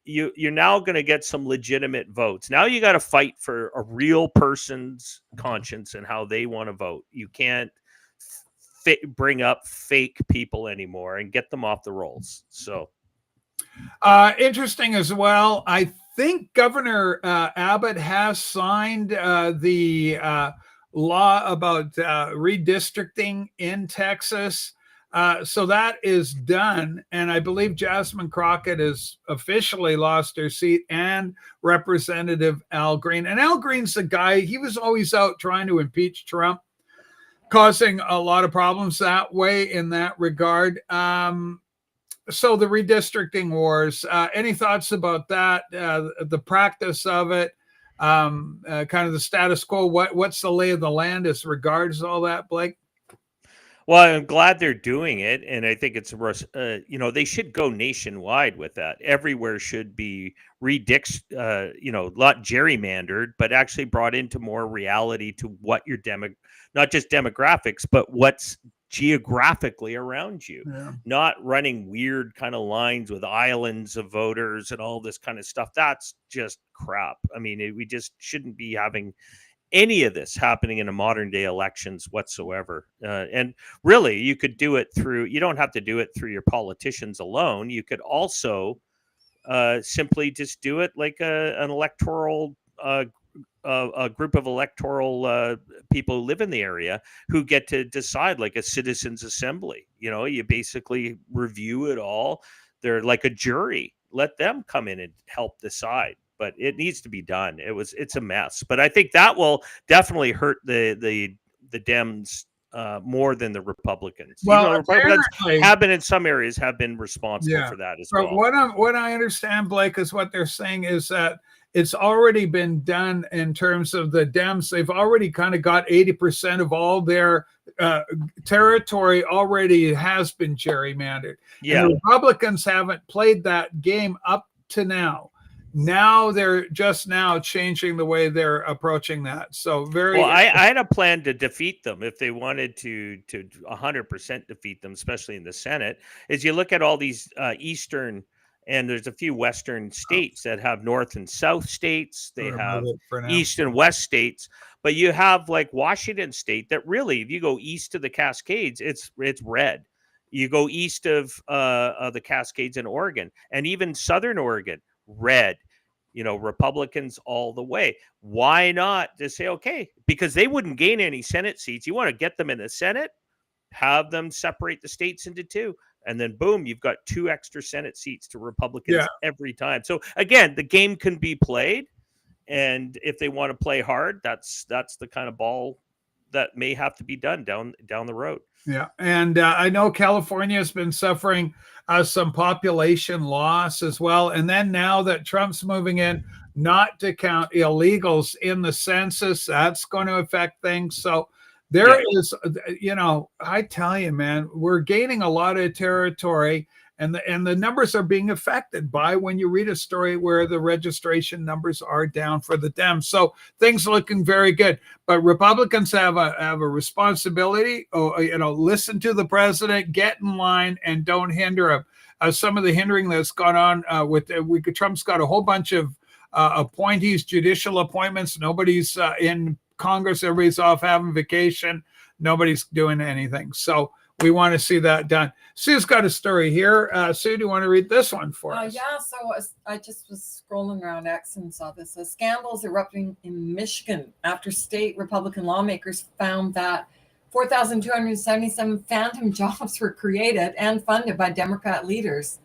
you're now going to get some legitimate votes. Now you got to fight for a real person's conscience and how they want to vote. You can't bring up fake people anymore and get them off the rolls. So interesting as well. I think Governor Abbott has signed the law about redistricting in Texas. So that is done. And I believe Jasmine Crockett has officially lost her seat, and Representative Al Green. And Al Green's the guy, he was always out trying to impeach Trump, causing a lot of problems that way in that regard. So the redistricting wars, any thoughts about that, the practice of it, kind of the status quo? What's the lay of the land as regards all that, Blake? Well, I'm glad they're doing it, and I think it's they should go nationwide with that. Everywhere should be not gerrymandered, but actually brought into more reality to what your not just demographics, but what's geographically around you. Yeah. Not running weird kind of lines with islands of voters and all this kind of stuff. That's just crap. I mean, we just shouldn't be having any of this happening in a modern day elections whatsoever. And really, you could do it through, you don't have to do it through your politicians alone. You could also simply just do it like an electoral, a group of electoral people who live in the area who get to decide, like a citizens assembly. You basically review it all. They're like a jury. Let them come in and help decide. But it needs to be done. It's a mess. But I think that will definitely hurt the Dems more than the Republicans. Well, Republicans have been in some areas have been responsible for that as well. What I understand, Blake, is what they're saying is that it's already been done in terms of the Dems. They've already kind of got 80% of all their territory already has been gerrymandered. Yeah. And the Republicans haven't played that game up to now. Now they're just now changing the way they're approaching that. So I had a plan to defeat them if they wanted to 100% defeat them, especially in the Senate. Is you look at all these eastern, and there's a few western states that have north and south states. They have east and west states, but you have like Washington State that really, if you go east of the Cascades, it's red. You go east of the Cascades in Oregon, and even southern Oregon, red. Republicans all the way. Why not just say, okay, because they wouldn't gain any Senate seats. You want to get them in the Senate, have them separate the states into two, and then boom, you've got 2 extra Senate seats to Republicans every time. So again, the game can be played, and if they want to play hard, that's the kind of ball that may have to be done down the road. Yeah, and I know California has been suffering some population loss as well. And then now that Trump's moving in not to count illegals in the census, that's going to affect things. So there is, I tell you, man, we're gaining a lot of territory, and the numbers are being affected by when you read a story where the registration numbers are down for the Dems. So things are looking very good. But Republicans have a responsibility. Listen to the president, get in line, and don't hinder him. Some of the hindering that's gone on Trump's got a whole bunch of appointees, judicial appointments. Nobody's in Congress. Everybody's off having vacation. Nobody's doing anything. So we want to see that done. Sue's got a story here. Sue, do you want to read this one for us? Yeah, so I just was scrolling around X and saw this. Scandals erupting in Michigan after state Republican lawmakers found that 4,277 phantom jobs were created and funded by Democrat leaders.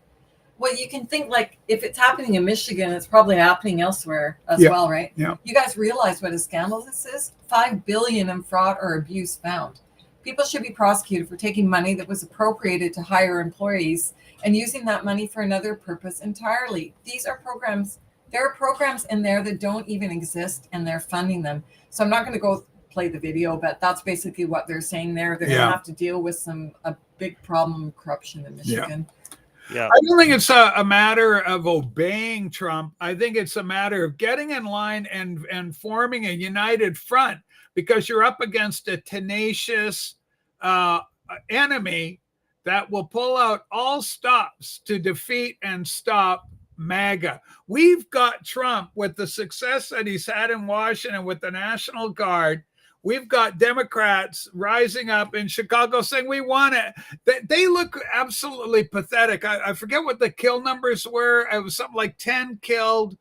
Well, you can think, like, if it's happening in Michigan, it's probably happening elsewhere as well, right? Yeah. You guys realize what a scandal this is? $5 billion in fraud or abuse found. People should be prosecuted for taking money that was appropriated to hire employees and using that money for another purpose entirely. These are programs. There are programs in there that don't even exist, and they're funding them. So I'm not going to go play the video, but that's basically what they're saying there. They're going to have to deal with a big problem of corruption in Michigan. Yeah. I don't think it's a matter of obeying Trump. I think it's a matter of getting in line and forming a united front, because you're up against a tenacious enemy that will pull out all stops to defeat and stop MAGA. We've got Trump with the success that he's had in Washington with the National Guard. We've got Democrats rising up in Chicago saying we want it. They look absolutely pathetic. I forget what the kill numbers were. It was something like 10 killed.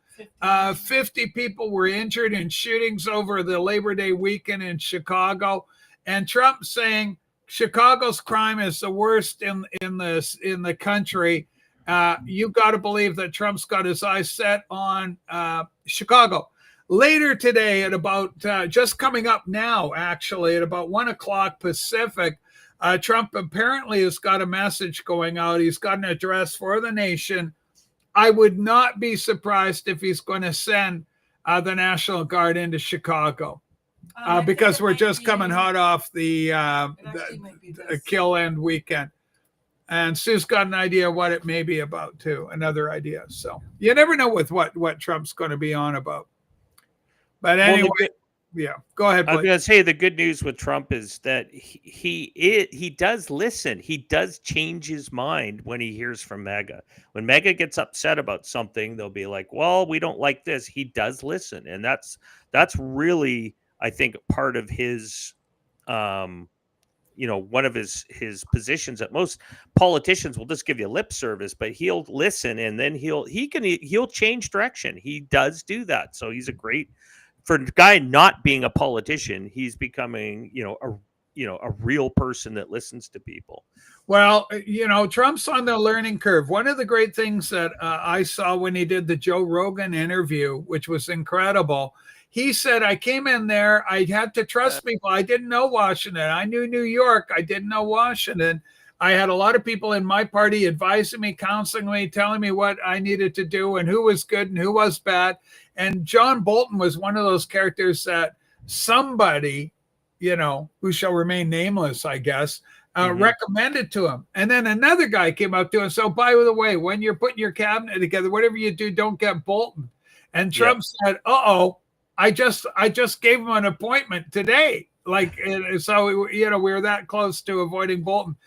50 people were injured in shootings over the Labor Day weekend in Chicago. And Trump saying Chicago's crime is the worst in the country. You've got to believe that Trump's got his eyes set on Chicago. Later today, at about just coming up now, actually, at about 1 o'clock Pacific, Trump apparently has got a message going out. He's got an address for the nation. I would not be surprised if he's going to send the National Guard into Chicago because we're just coming hot off the kill end weekend. And Sue's got an idea what it may be about, too, another idea. So you never know with what Trump's going to be on about. But anyway, yeah, go ahead, Blake. I'm going to say the good news with Trump is that he does listen. He does change his mind when he hears from MAGA. When MAGA gets upset about something, they'll be like, well, we don't like this. He does listen. And that's really, I think, part of his, one of his positions. That most politicians will just give you lip service, but he'll listen and then he'll change direction. He does do that. So he's a great, for a guy not being a politician, he's becoming, a real person that listens to people. Well, Trump's on the learning curve. One of the great things that I saw when he did the Joe Rogan interview, which was incredible, he said, I came in there, I had to trust people. I didn't know Washington. I knew New York. I didn't know Washington. I had a lot of people in my party advising me, counseling me, telling me what I needed to do and who was good and who was bad. And John Bolton was one of those characters that somebody, who shall remain nameless, I guess, recommended to him. And then another guy came up to him. So, by the way, when you're putting your cabinet together, whatever you do, don't get Bolton. And Trump said, I just gave him an appointment today. So, we were that close to avoiding Bolton.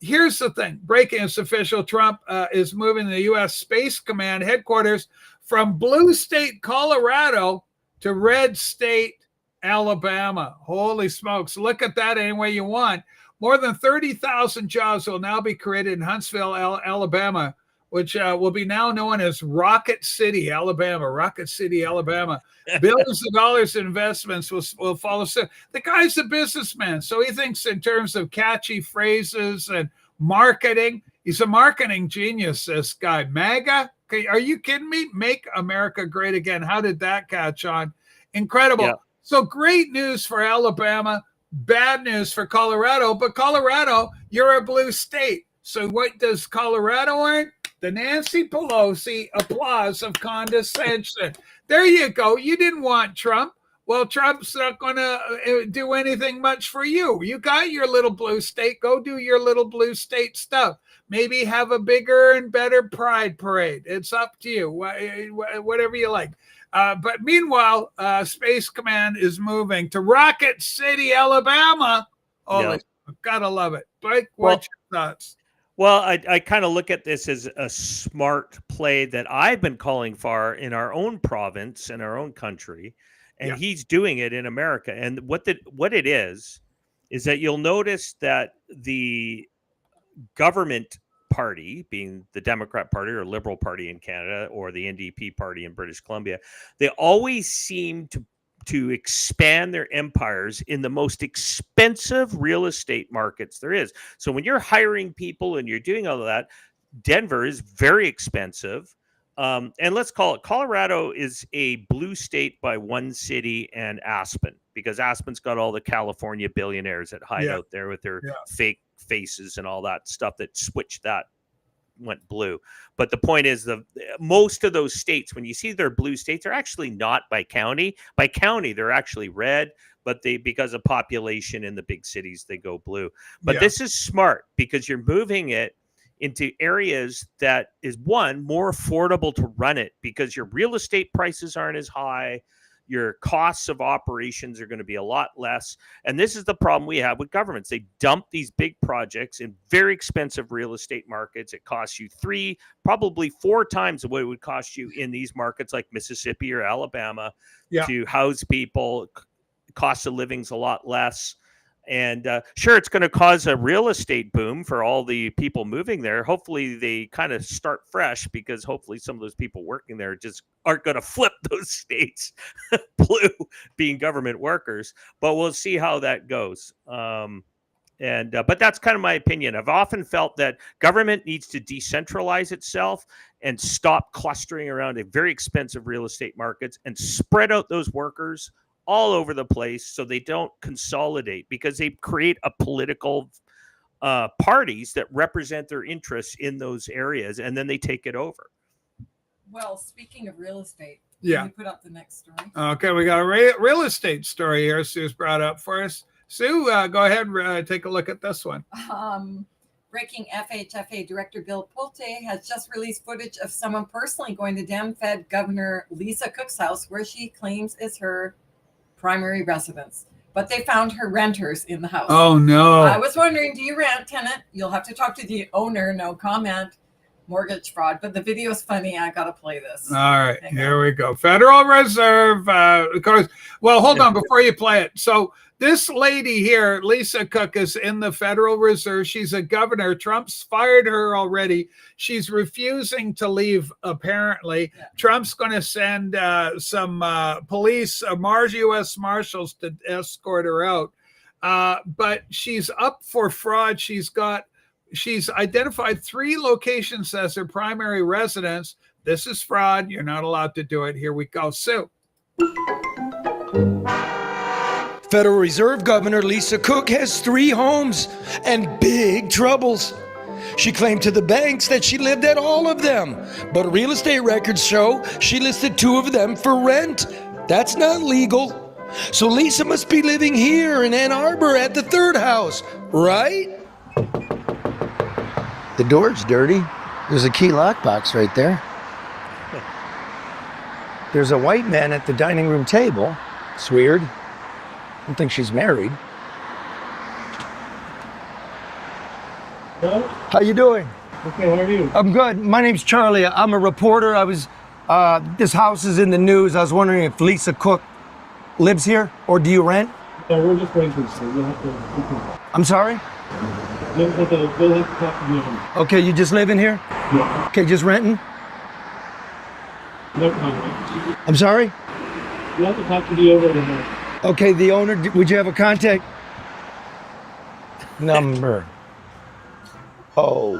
Here's the thing. Breaking is official. Trump is moving the U.S. Space Command headquarters from blue state Colorado to red state Alabama. Holy smokes. Look at that any way you want. More than 30,000 jobs will now be created in Huntsville, Alabama, which will be now known as Rocket City, Alabama. Rocket City, Alabama. Billions of dollars in investments will follow soon. The guy's a businessman, so he thinks in terms of catchy phrases and marketing. He's a marketing genius, this guy. MAGA? Okay, are you kidding me? Make America Great Again. How did that catch on? Incredible. Yeah. So great news for Alabama, bad news for Colorado. But Colorado, you're a blue state. So what does Colorado earn? The Nancy Pelosi applause of condescension. There you go. You didn't want Trump. Well, Trump's not going to do anything much for you. You got your little blue state. Go do your little blue state stuff. Maybe have a bigger and better pride parade. It's up to you, whatever you like. But meanwhile, Space Command is moving to Rocket City, Alabama. Oh, gotta love it. Blake, what's your thoughts? Well, I kind of look at this as a smart play that I've been calling for in our own province, in our own country, and he's doing it in America. And what it is that you'll notice that the government party, being the Democrat Party or Liberal Party in Canada or the NDP Party in British Columbia, they always seem to expand their empires in the most expensive real estate markets there is. So when you're hiring people and you're doing all of that, Denver is very expensive. And let's call it, Colorado is a blue state by one city and Aspen, because Aspen's got all the California billionaires that hide out there with their fake faces and all that stuff that went blue. But the point is, most of those states, when you see their blue states, they're actually not by county. By county, they're actually red, but because of population in the big cities, they go blue. But this is smart because you're moving it into areas that is, one, more affordable to run it because your real estate prices aren't as high. Your costs of operations are going to be a lot less. And this is the problem we have with governments. They dump these big projects in very expensive real estate markets. It costs you 3, probably 4 times what it would cost you in these markets like Mississippi or Alabama to house people. Cost of living's a lot less. And sure, it's going to cause a real estate boom for all the people moving there. Hopefully they kind of start fresh, because hopefully some of those people working there just aren't going to flip those states blue, being government workers. But we'll see how that goes. But that's kind of my opinion. I've often felt that government needs to decentralize itself and stop clustering around a very expensive real estate markets and spread out those workers all over the place so they don't consolidate, because they create a political parties that represent their interests in those areas, and then they take it over. Well, speaking of real estate, Yeah. can you put up the next story? Okay, we got a real estate story here Sue's brought up for us. Sue, go ahead, take a look at this one. Breaking FHFA Director Bill Pulte has just released footage of someone personally going to Dem-Fed Governor Lisa Cook's house, where she claims is her primary residence. But they found her renters in the house. Oh, no. I was wondering, do you rent, tenant? You'll have to talk to the owner. No comment. Mortgage fraud. But the video is funny. I got to play this. All right, here we go. Federal Reserve. Well, hold on before you play it. So this lady here, Lisa Cook, is in the Federal Reserve. She's a governor. Trump's fired her already. She's refusing to leave, apparently. Yeah. Trump's going to send some police, U.S. Marshals to escort her out. But she's up for fraud. She's identified 3 locations as her primary residence. This is fraud. You're not allowed to do it. Here we go. Sue. Federal Reserve Governor Lisa Cook has 3 homes and big troubles. She claimed to the banks that she lived at all of them, but real estate records show she listed 2 of them for rent. That's not legal. So Lisa must be living here in Ann Arbor at the 3rd house, right? The door's dirty. There's a key lockbox right there. There's a white man at the dining room table. It's weird. I don't think she's married. Hello? How you doing? Okay, how are you? I'm good. My name's Charlie. I'm a reporter. This house is in the news. I was wondering if Lisa Cook lives here, or do you rent? Yeah, we're just renting, so you'll have to... I'm sorry? You'll have to talk to me. Okay, you just live in here? Yeah. Okay, just renting? No comment. I'm sorry? You'll have to talk to the owner of the house. Okay, the owner, would you have a contact number? Oh,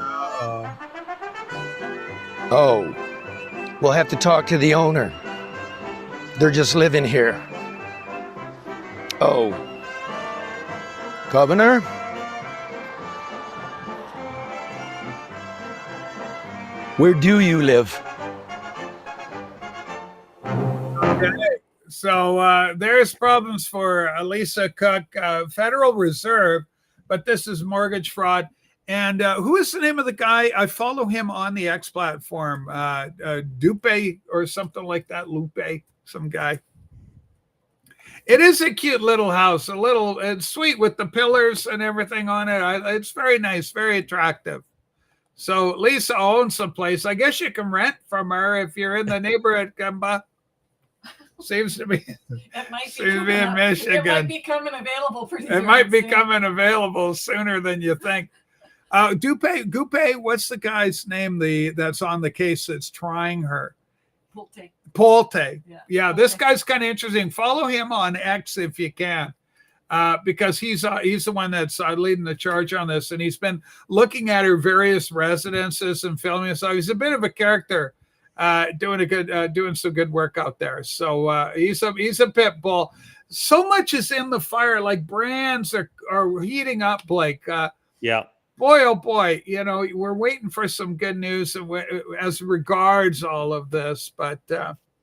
we'll have to talk to the owner. They're just living here. Oh, Governor? Where do you live? Okay. So there's problems for Lisa Cook, Federal Reserve, but this is mortgage fraud. And who is the name of the guy? I follow him on the X platform, Dupe or something like that. Lupe, some guy. It is a cute little house, it's sweet with the pillars and everything on it. It's very nice, very attractive. So Lisa owns the place. I guess you can rent from her if you're in the neighborhood, Gamba. Seems to be in Michigan. It might be coming available pretty soon. It might be coming available sooner than you think. Gupe, what's the guy's name that's on the case that's trying her? Pulte. Yeah, this guy's kind of interesting. Follow him on X if you can, because he's the one that's leading the charge on this, and he's been looking at her various residences and filming stuff. He's a bit of a character. Doing some good work out there. So he's a pit bull. So much is in the fire. Like brands are heating up, Blake. Yeah. Boy, oh boy. We're waiting for some good news as regards all of this, but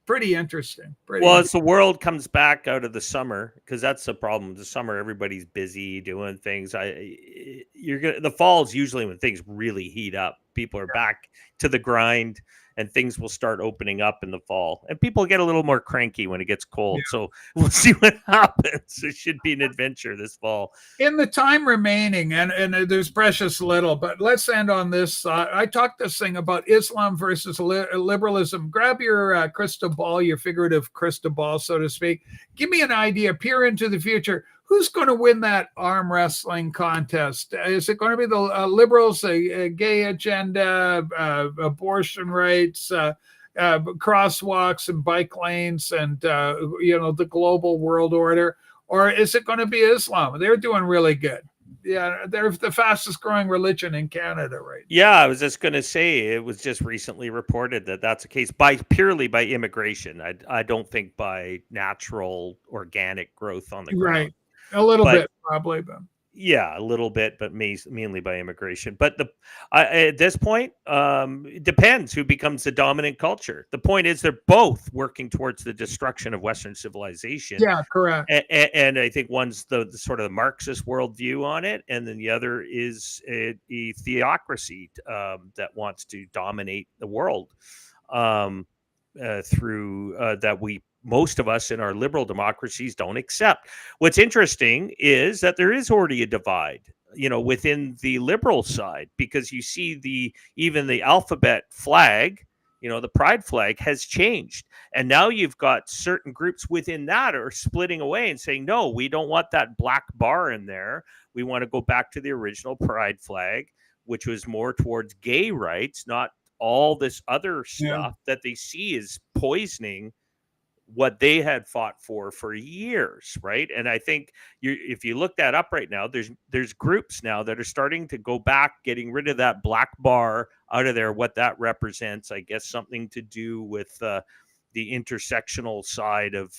pretty interesting. As the world comes back out of the summer, because that's the problem. The summer, everybody's busy doing things. The fall's usually when things really heat up. People are back to the grind, and things will start opening up in the fall. And people get a little more cranky when it gets cold. Yeah. So we'll see what happens. It should be an adventure this fall. In the time remaining, and there's precious little, but let's end on this. I talked this thing about Islam versus liberalism. Grab your crystal ball, your figurative crystal ball, so to speak. Give me an idea. Peer into the future. who's going to win that arm wrestling contest? Is it going to be the liberals, a gay agenda, abortion rights, crosswalks and bike lanes, and the global world order, or is it going to be Islam? They're doing really good. Yeah, they're the fastest growing religion in Canada right now. Yeah, I was just going to say, it was just recently reported that that's the case purely by immigration. I don't think by natural organic growth on the ground. Right, a little bit probably, but yeah, a little bit, but mainly by immigration. But at this point, it depends who becomes the dominant culture. The point is they're both working towards the destruction of Western civilization. Yeah, correct. And I think one's the sort of the Marxist worldview on it, and then the other is a theocracy that wants to dominate the world through that most of us in our liberal democracies don't accept. What's interesting is that there is already a divide, within the liberal side, because you see even the alphabet flag, the pride flag has changed. And now you've got certain groups within that are splitting away and saying, no, we don't want that black bar in there. We want to go back to the original pride flag, which was more towards gay rights, not all this other stuff that they see is poisoning what they had fought for years, right? And I think if you look that up right now, there's groups now that are starting to go back, getting rid of that black bar out of there. What that represents, I guess, something to do with the intersectional side of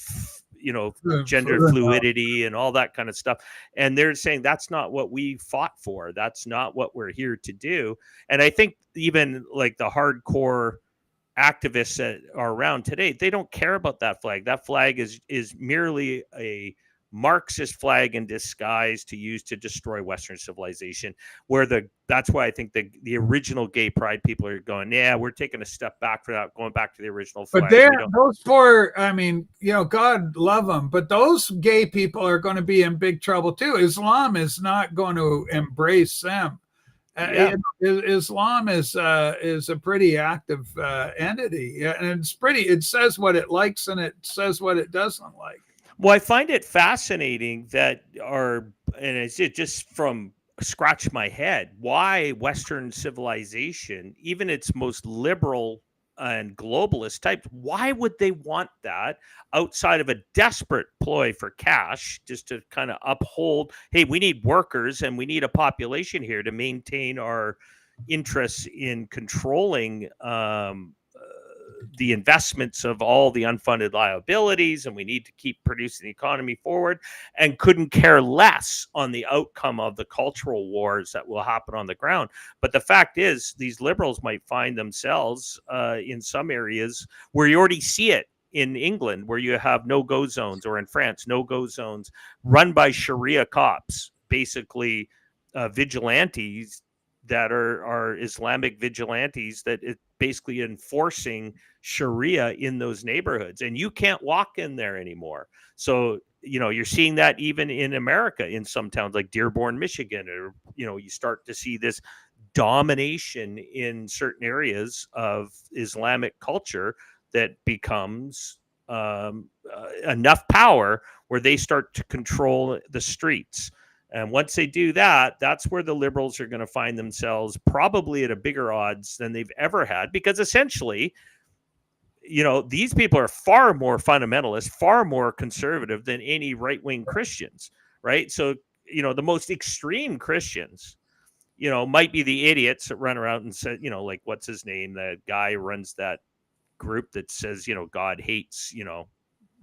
gender fluidity and all that kind of stuff. And they're saying that's not what we fought for. That's not what we're here to do. And I think even like the hardcore activists that are around today, they don't care about that flag. That flag is merely a Marxist flag in disguise to use to destroy Western civilization. That's why I think the original gay pride people are going, yeah, we're taking a step back for that, going back to the original flag. But those poor, God love them, but those gay people are going to be in big trouble too. Islam is not going to embrace them. Islam is a pretty active entity, and it says what it likes and it says what it doesn't like. Well, I find it fascinating and it's just from scratch my head, why Western civilization, even its most liberal and globalist types, why would they want that outside of a desperate ploy for cash, just to kind of uphold, hey, we need workers and we need a population here to maintain our interests in controlling the investments of all the unfunded liabilities, and we need to keep producing the economy forward, and couldn't care less on the outcome of the cultural wars that will happen on the ground. But the fact is, these liberals might find themselves in some areas where you already see it in England, where you have no-go zones, or in France, no-go zones run by Sharia cops, basically vigilantes that are Islamic vigilantes that it basically enforcing Sharia in those neighborhoods, and you can't walk in there anymore. So, you're seeing that even in America, in some towns like Dearborn, Michigan, or, you start to see this domination in certain areas of Islamic culture that becomes enough power where they start to control the streets. And once they do that, that's where the liberals are going to find themselves probably at a bigger odds than they've ever had, because essentially, these people are far more fundamentalist, far more conservative than any right-wing Christians, right? So, the most extreme Christians, might be the idiots that run around and say, like, what's his name? The guy who runs that group that says, God hates,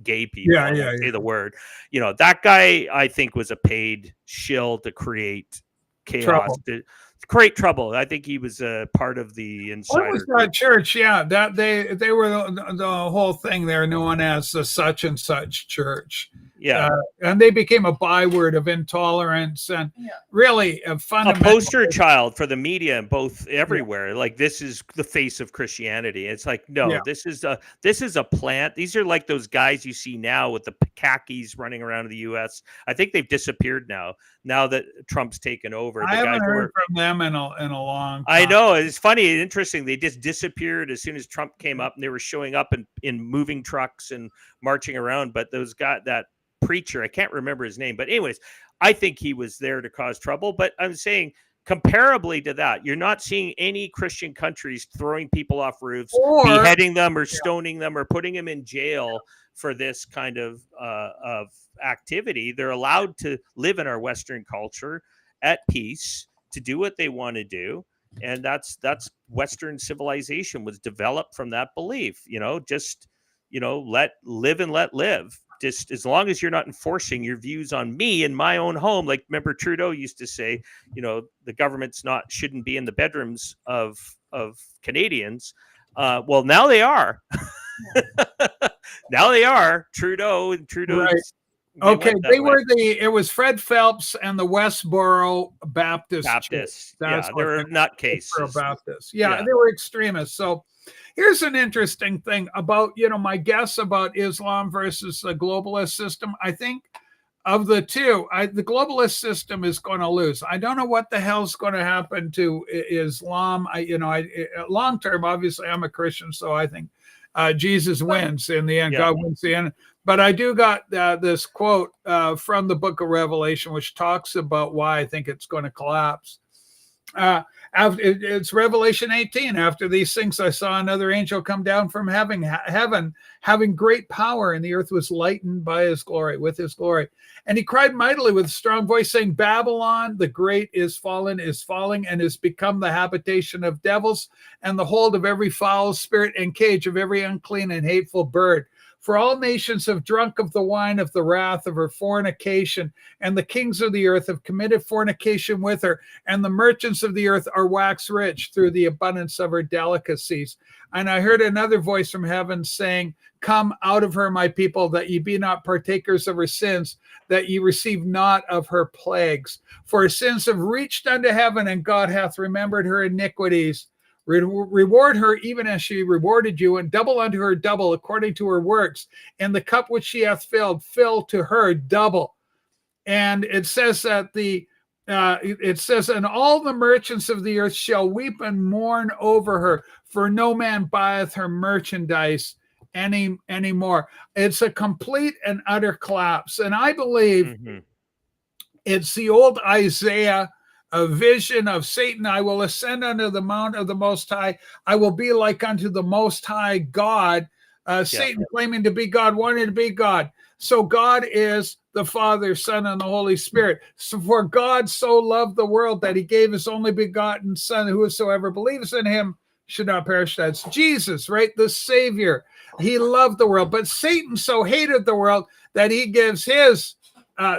gay people. Say the word. That guy, I think, was a paid shill to create chaos, to create trouble. I think he was a part of the insider. What was that church? Yeah, that they were the whole thing there known as the such and such church. Yeah, and they became a byword of intolerance and really a poster child for the media and both everywhere. Yeah. Like, this is the face of Christianity. It's like, no, this is a plant. These are like those guys you see now with the khakis running around in the U.S. I think they've disappeared now that Trump's taken over. I haven't heard from them in a long time. I know. It's funny and interesting. They just disappeared as soon as Trump came up, and they were showing up in moving trucks and marching around. But those guys, that preacher. I can't remember his name, but anyways, I think he was there to cause trouble. But I'm saying, comparably to that, you're not seeing any Christian countries throwing people off roofs, beheading them, or stoning them, or putting them in jail for this kind of activity. They're allowed to live in our Western culture at peace, to do what they want to do. And that's Western civilization was developed from that belief. Just let live and let live. Just as long as you're not enforcing your views on me in my own home. Like, remember Trudeau used to say, the government's shouldn't be in the bedrooms of Canadians. Well, now they are. Now they are. Trudeau's. Right. Okay, it was Fred Phelps and the Westboro Baptist. Yeah, they were nutcases. Baptists. Yeah, they were extremists. So here's an interesting thing about, my guess about Islam versus the globalist system. I think of the two, the globalist system is going to lose. I don't know what the hell's going to happen to Islam. Long term, obviously, I'm a Christian, so I think Jesus wins in the end. God wins the end. But I do got this quote from the book of Revelation, which talks about why I think it's going to collapse. It's Revelation 18. After these things, I saw another angel come down from heaven, having great power, and the earth was lightened by his glory, with his glory. And he cried mightily with a strong voice, saying, Babylon, the great, is falling, and is become the habitation of devils, and the hold of every foul spirit, and cage of every unclean and hateful bird. For all nations have drunk of the wine of the wrath of her fornication, and the kings of the earth have committed fornication with her, and the merchants of the earth are waxed rich through the abundance of her delicacies. And I heard another voice from heaven saying, Come out of her, my people, that ye be not partakers of her sins, that ye receive not of her plagues. For her sins have reached unto heaven, and God hath remembered her iniquities. Reward her even as she rewarded you, and double unto her double according to her works. And the cup which she hath filled, fill to her double. And it says that and all the merchants of the earth shall weep and mourn over her, for no man buyeth her merchandise anymore. It's a complete and utter collapse. And I believe it's the old Isaiah, a vision of Satan. I will ascend unto the mount of the Most High. I will be like unto the Most High God. Satan claiming to be God, wanting to be God. So God is the Father, Son, and the Holy Spirit. So for God so loved the world that he gave his only begotten Son, whosoever believes in him should not perish. That's Jesus, right? The Savior. He loved the world. But Satan so hated the world that he gives his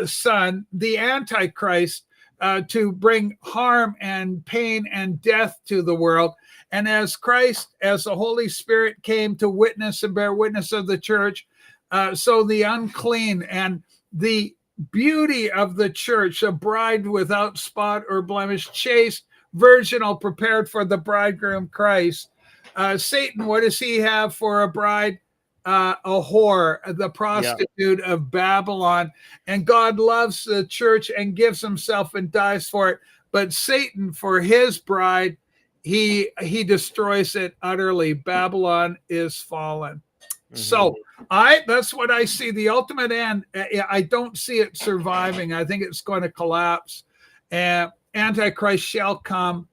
son, the Antichrist, to bring harm and pain and death to the world. And as Christ, as the Holy Spirit came to witness and bear witness of the church, so the unclean and the beauty of the church, a bride without spot or blemish, chaste, virginal, prepared for the bridegroom Christ. Satan, what does he have for a bride? A whore, the prostitute of Babylon. And God loves the church and gives himself and dies for it. But Satan, for his bride, he destroys it utterly. Babylon is fallen. So that's what I see. The ultimate end, I don't see it surviving. I think it's going to collapse. And Antichrist shall come.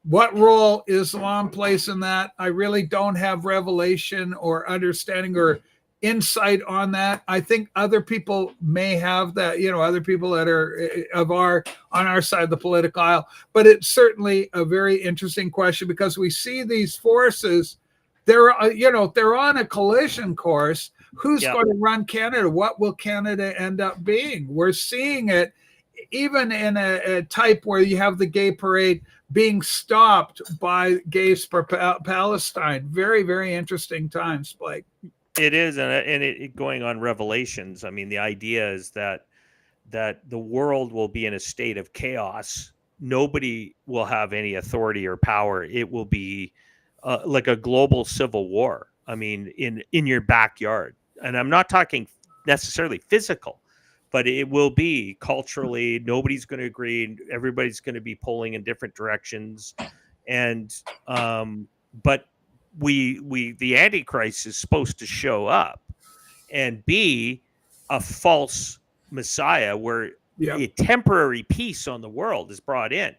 What role Islam plays in that? I really don't have revelation or understanding or insight on that. I think other people may have that, other people that are on our side of the political aisle. But it's certainly a very interesting question, because we see these forces. They're on a collision course. Who's going to run Canada? What will Canada end up being? We're seeing it even in a type where you have the gay parade being stopped by Gays for Palestine. Very, very interesting times, Blake. It is, and it going on Revelations. I mean, the idea is that the world will be in a state of chaos. Nobody will have any authority or power. It will be like a global civil war. I mean, in your backyard. And I'm not talking necessarily physical, but it will be culturally. Nobody's going to agree. Everybody's going to be pulling in different directions. And but the Antichrist is supposed to show up and be a false Messiah where a temporary peace on the world is brought in,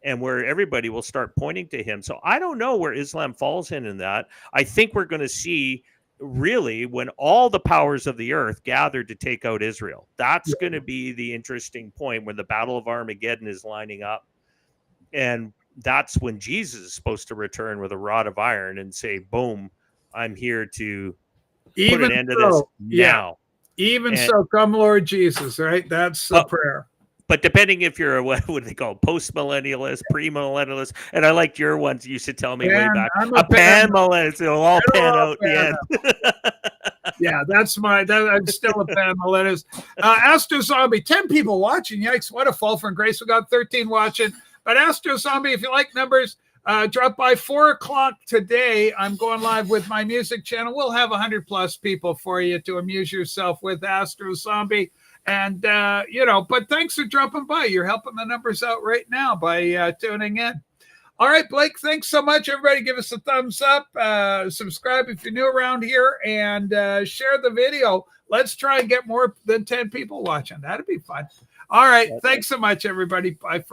and where everybody will start pointing to him. So I don't know where Islam falls in that. I think we're going to see really when all the powers of the earth gather to take out Israel. That's going to be the interesting point when the Battle of Armageddon is lining up. And that's when Jesus is supposed to return with a rod of iron and say, boom, I'm here to put an end to this now. Even so, come Lord Jesus, right? That's the prayer. But depending if you're a, what do they call, post-millennialist, pre-millennialist, and I liked your ones you used to tell me way back. I'm a pan-millennialist. It'll all pan out in the end. Yeah, I'm still a pan-millennialist. Astro Zombie, 10 people watching. Yikes, what a fall from grace. We got 13 watching. But Astro Zombie, if you like numbers, drop by 4 o'clock today. I'm going live with my music channel. We'll have 100+ people for you to amuse yourself with Astro Zombie. And, but thanks for dropping by. You're helping the numbers out right now by tuning in. All right, Blake, thanks so much. Everybody give us a thumbs up. Subscribe if you're new around here, and share the video. Let's try and get more than 10 people watching. That'd be fun. All right. Thanks so much, everybody. Bye.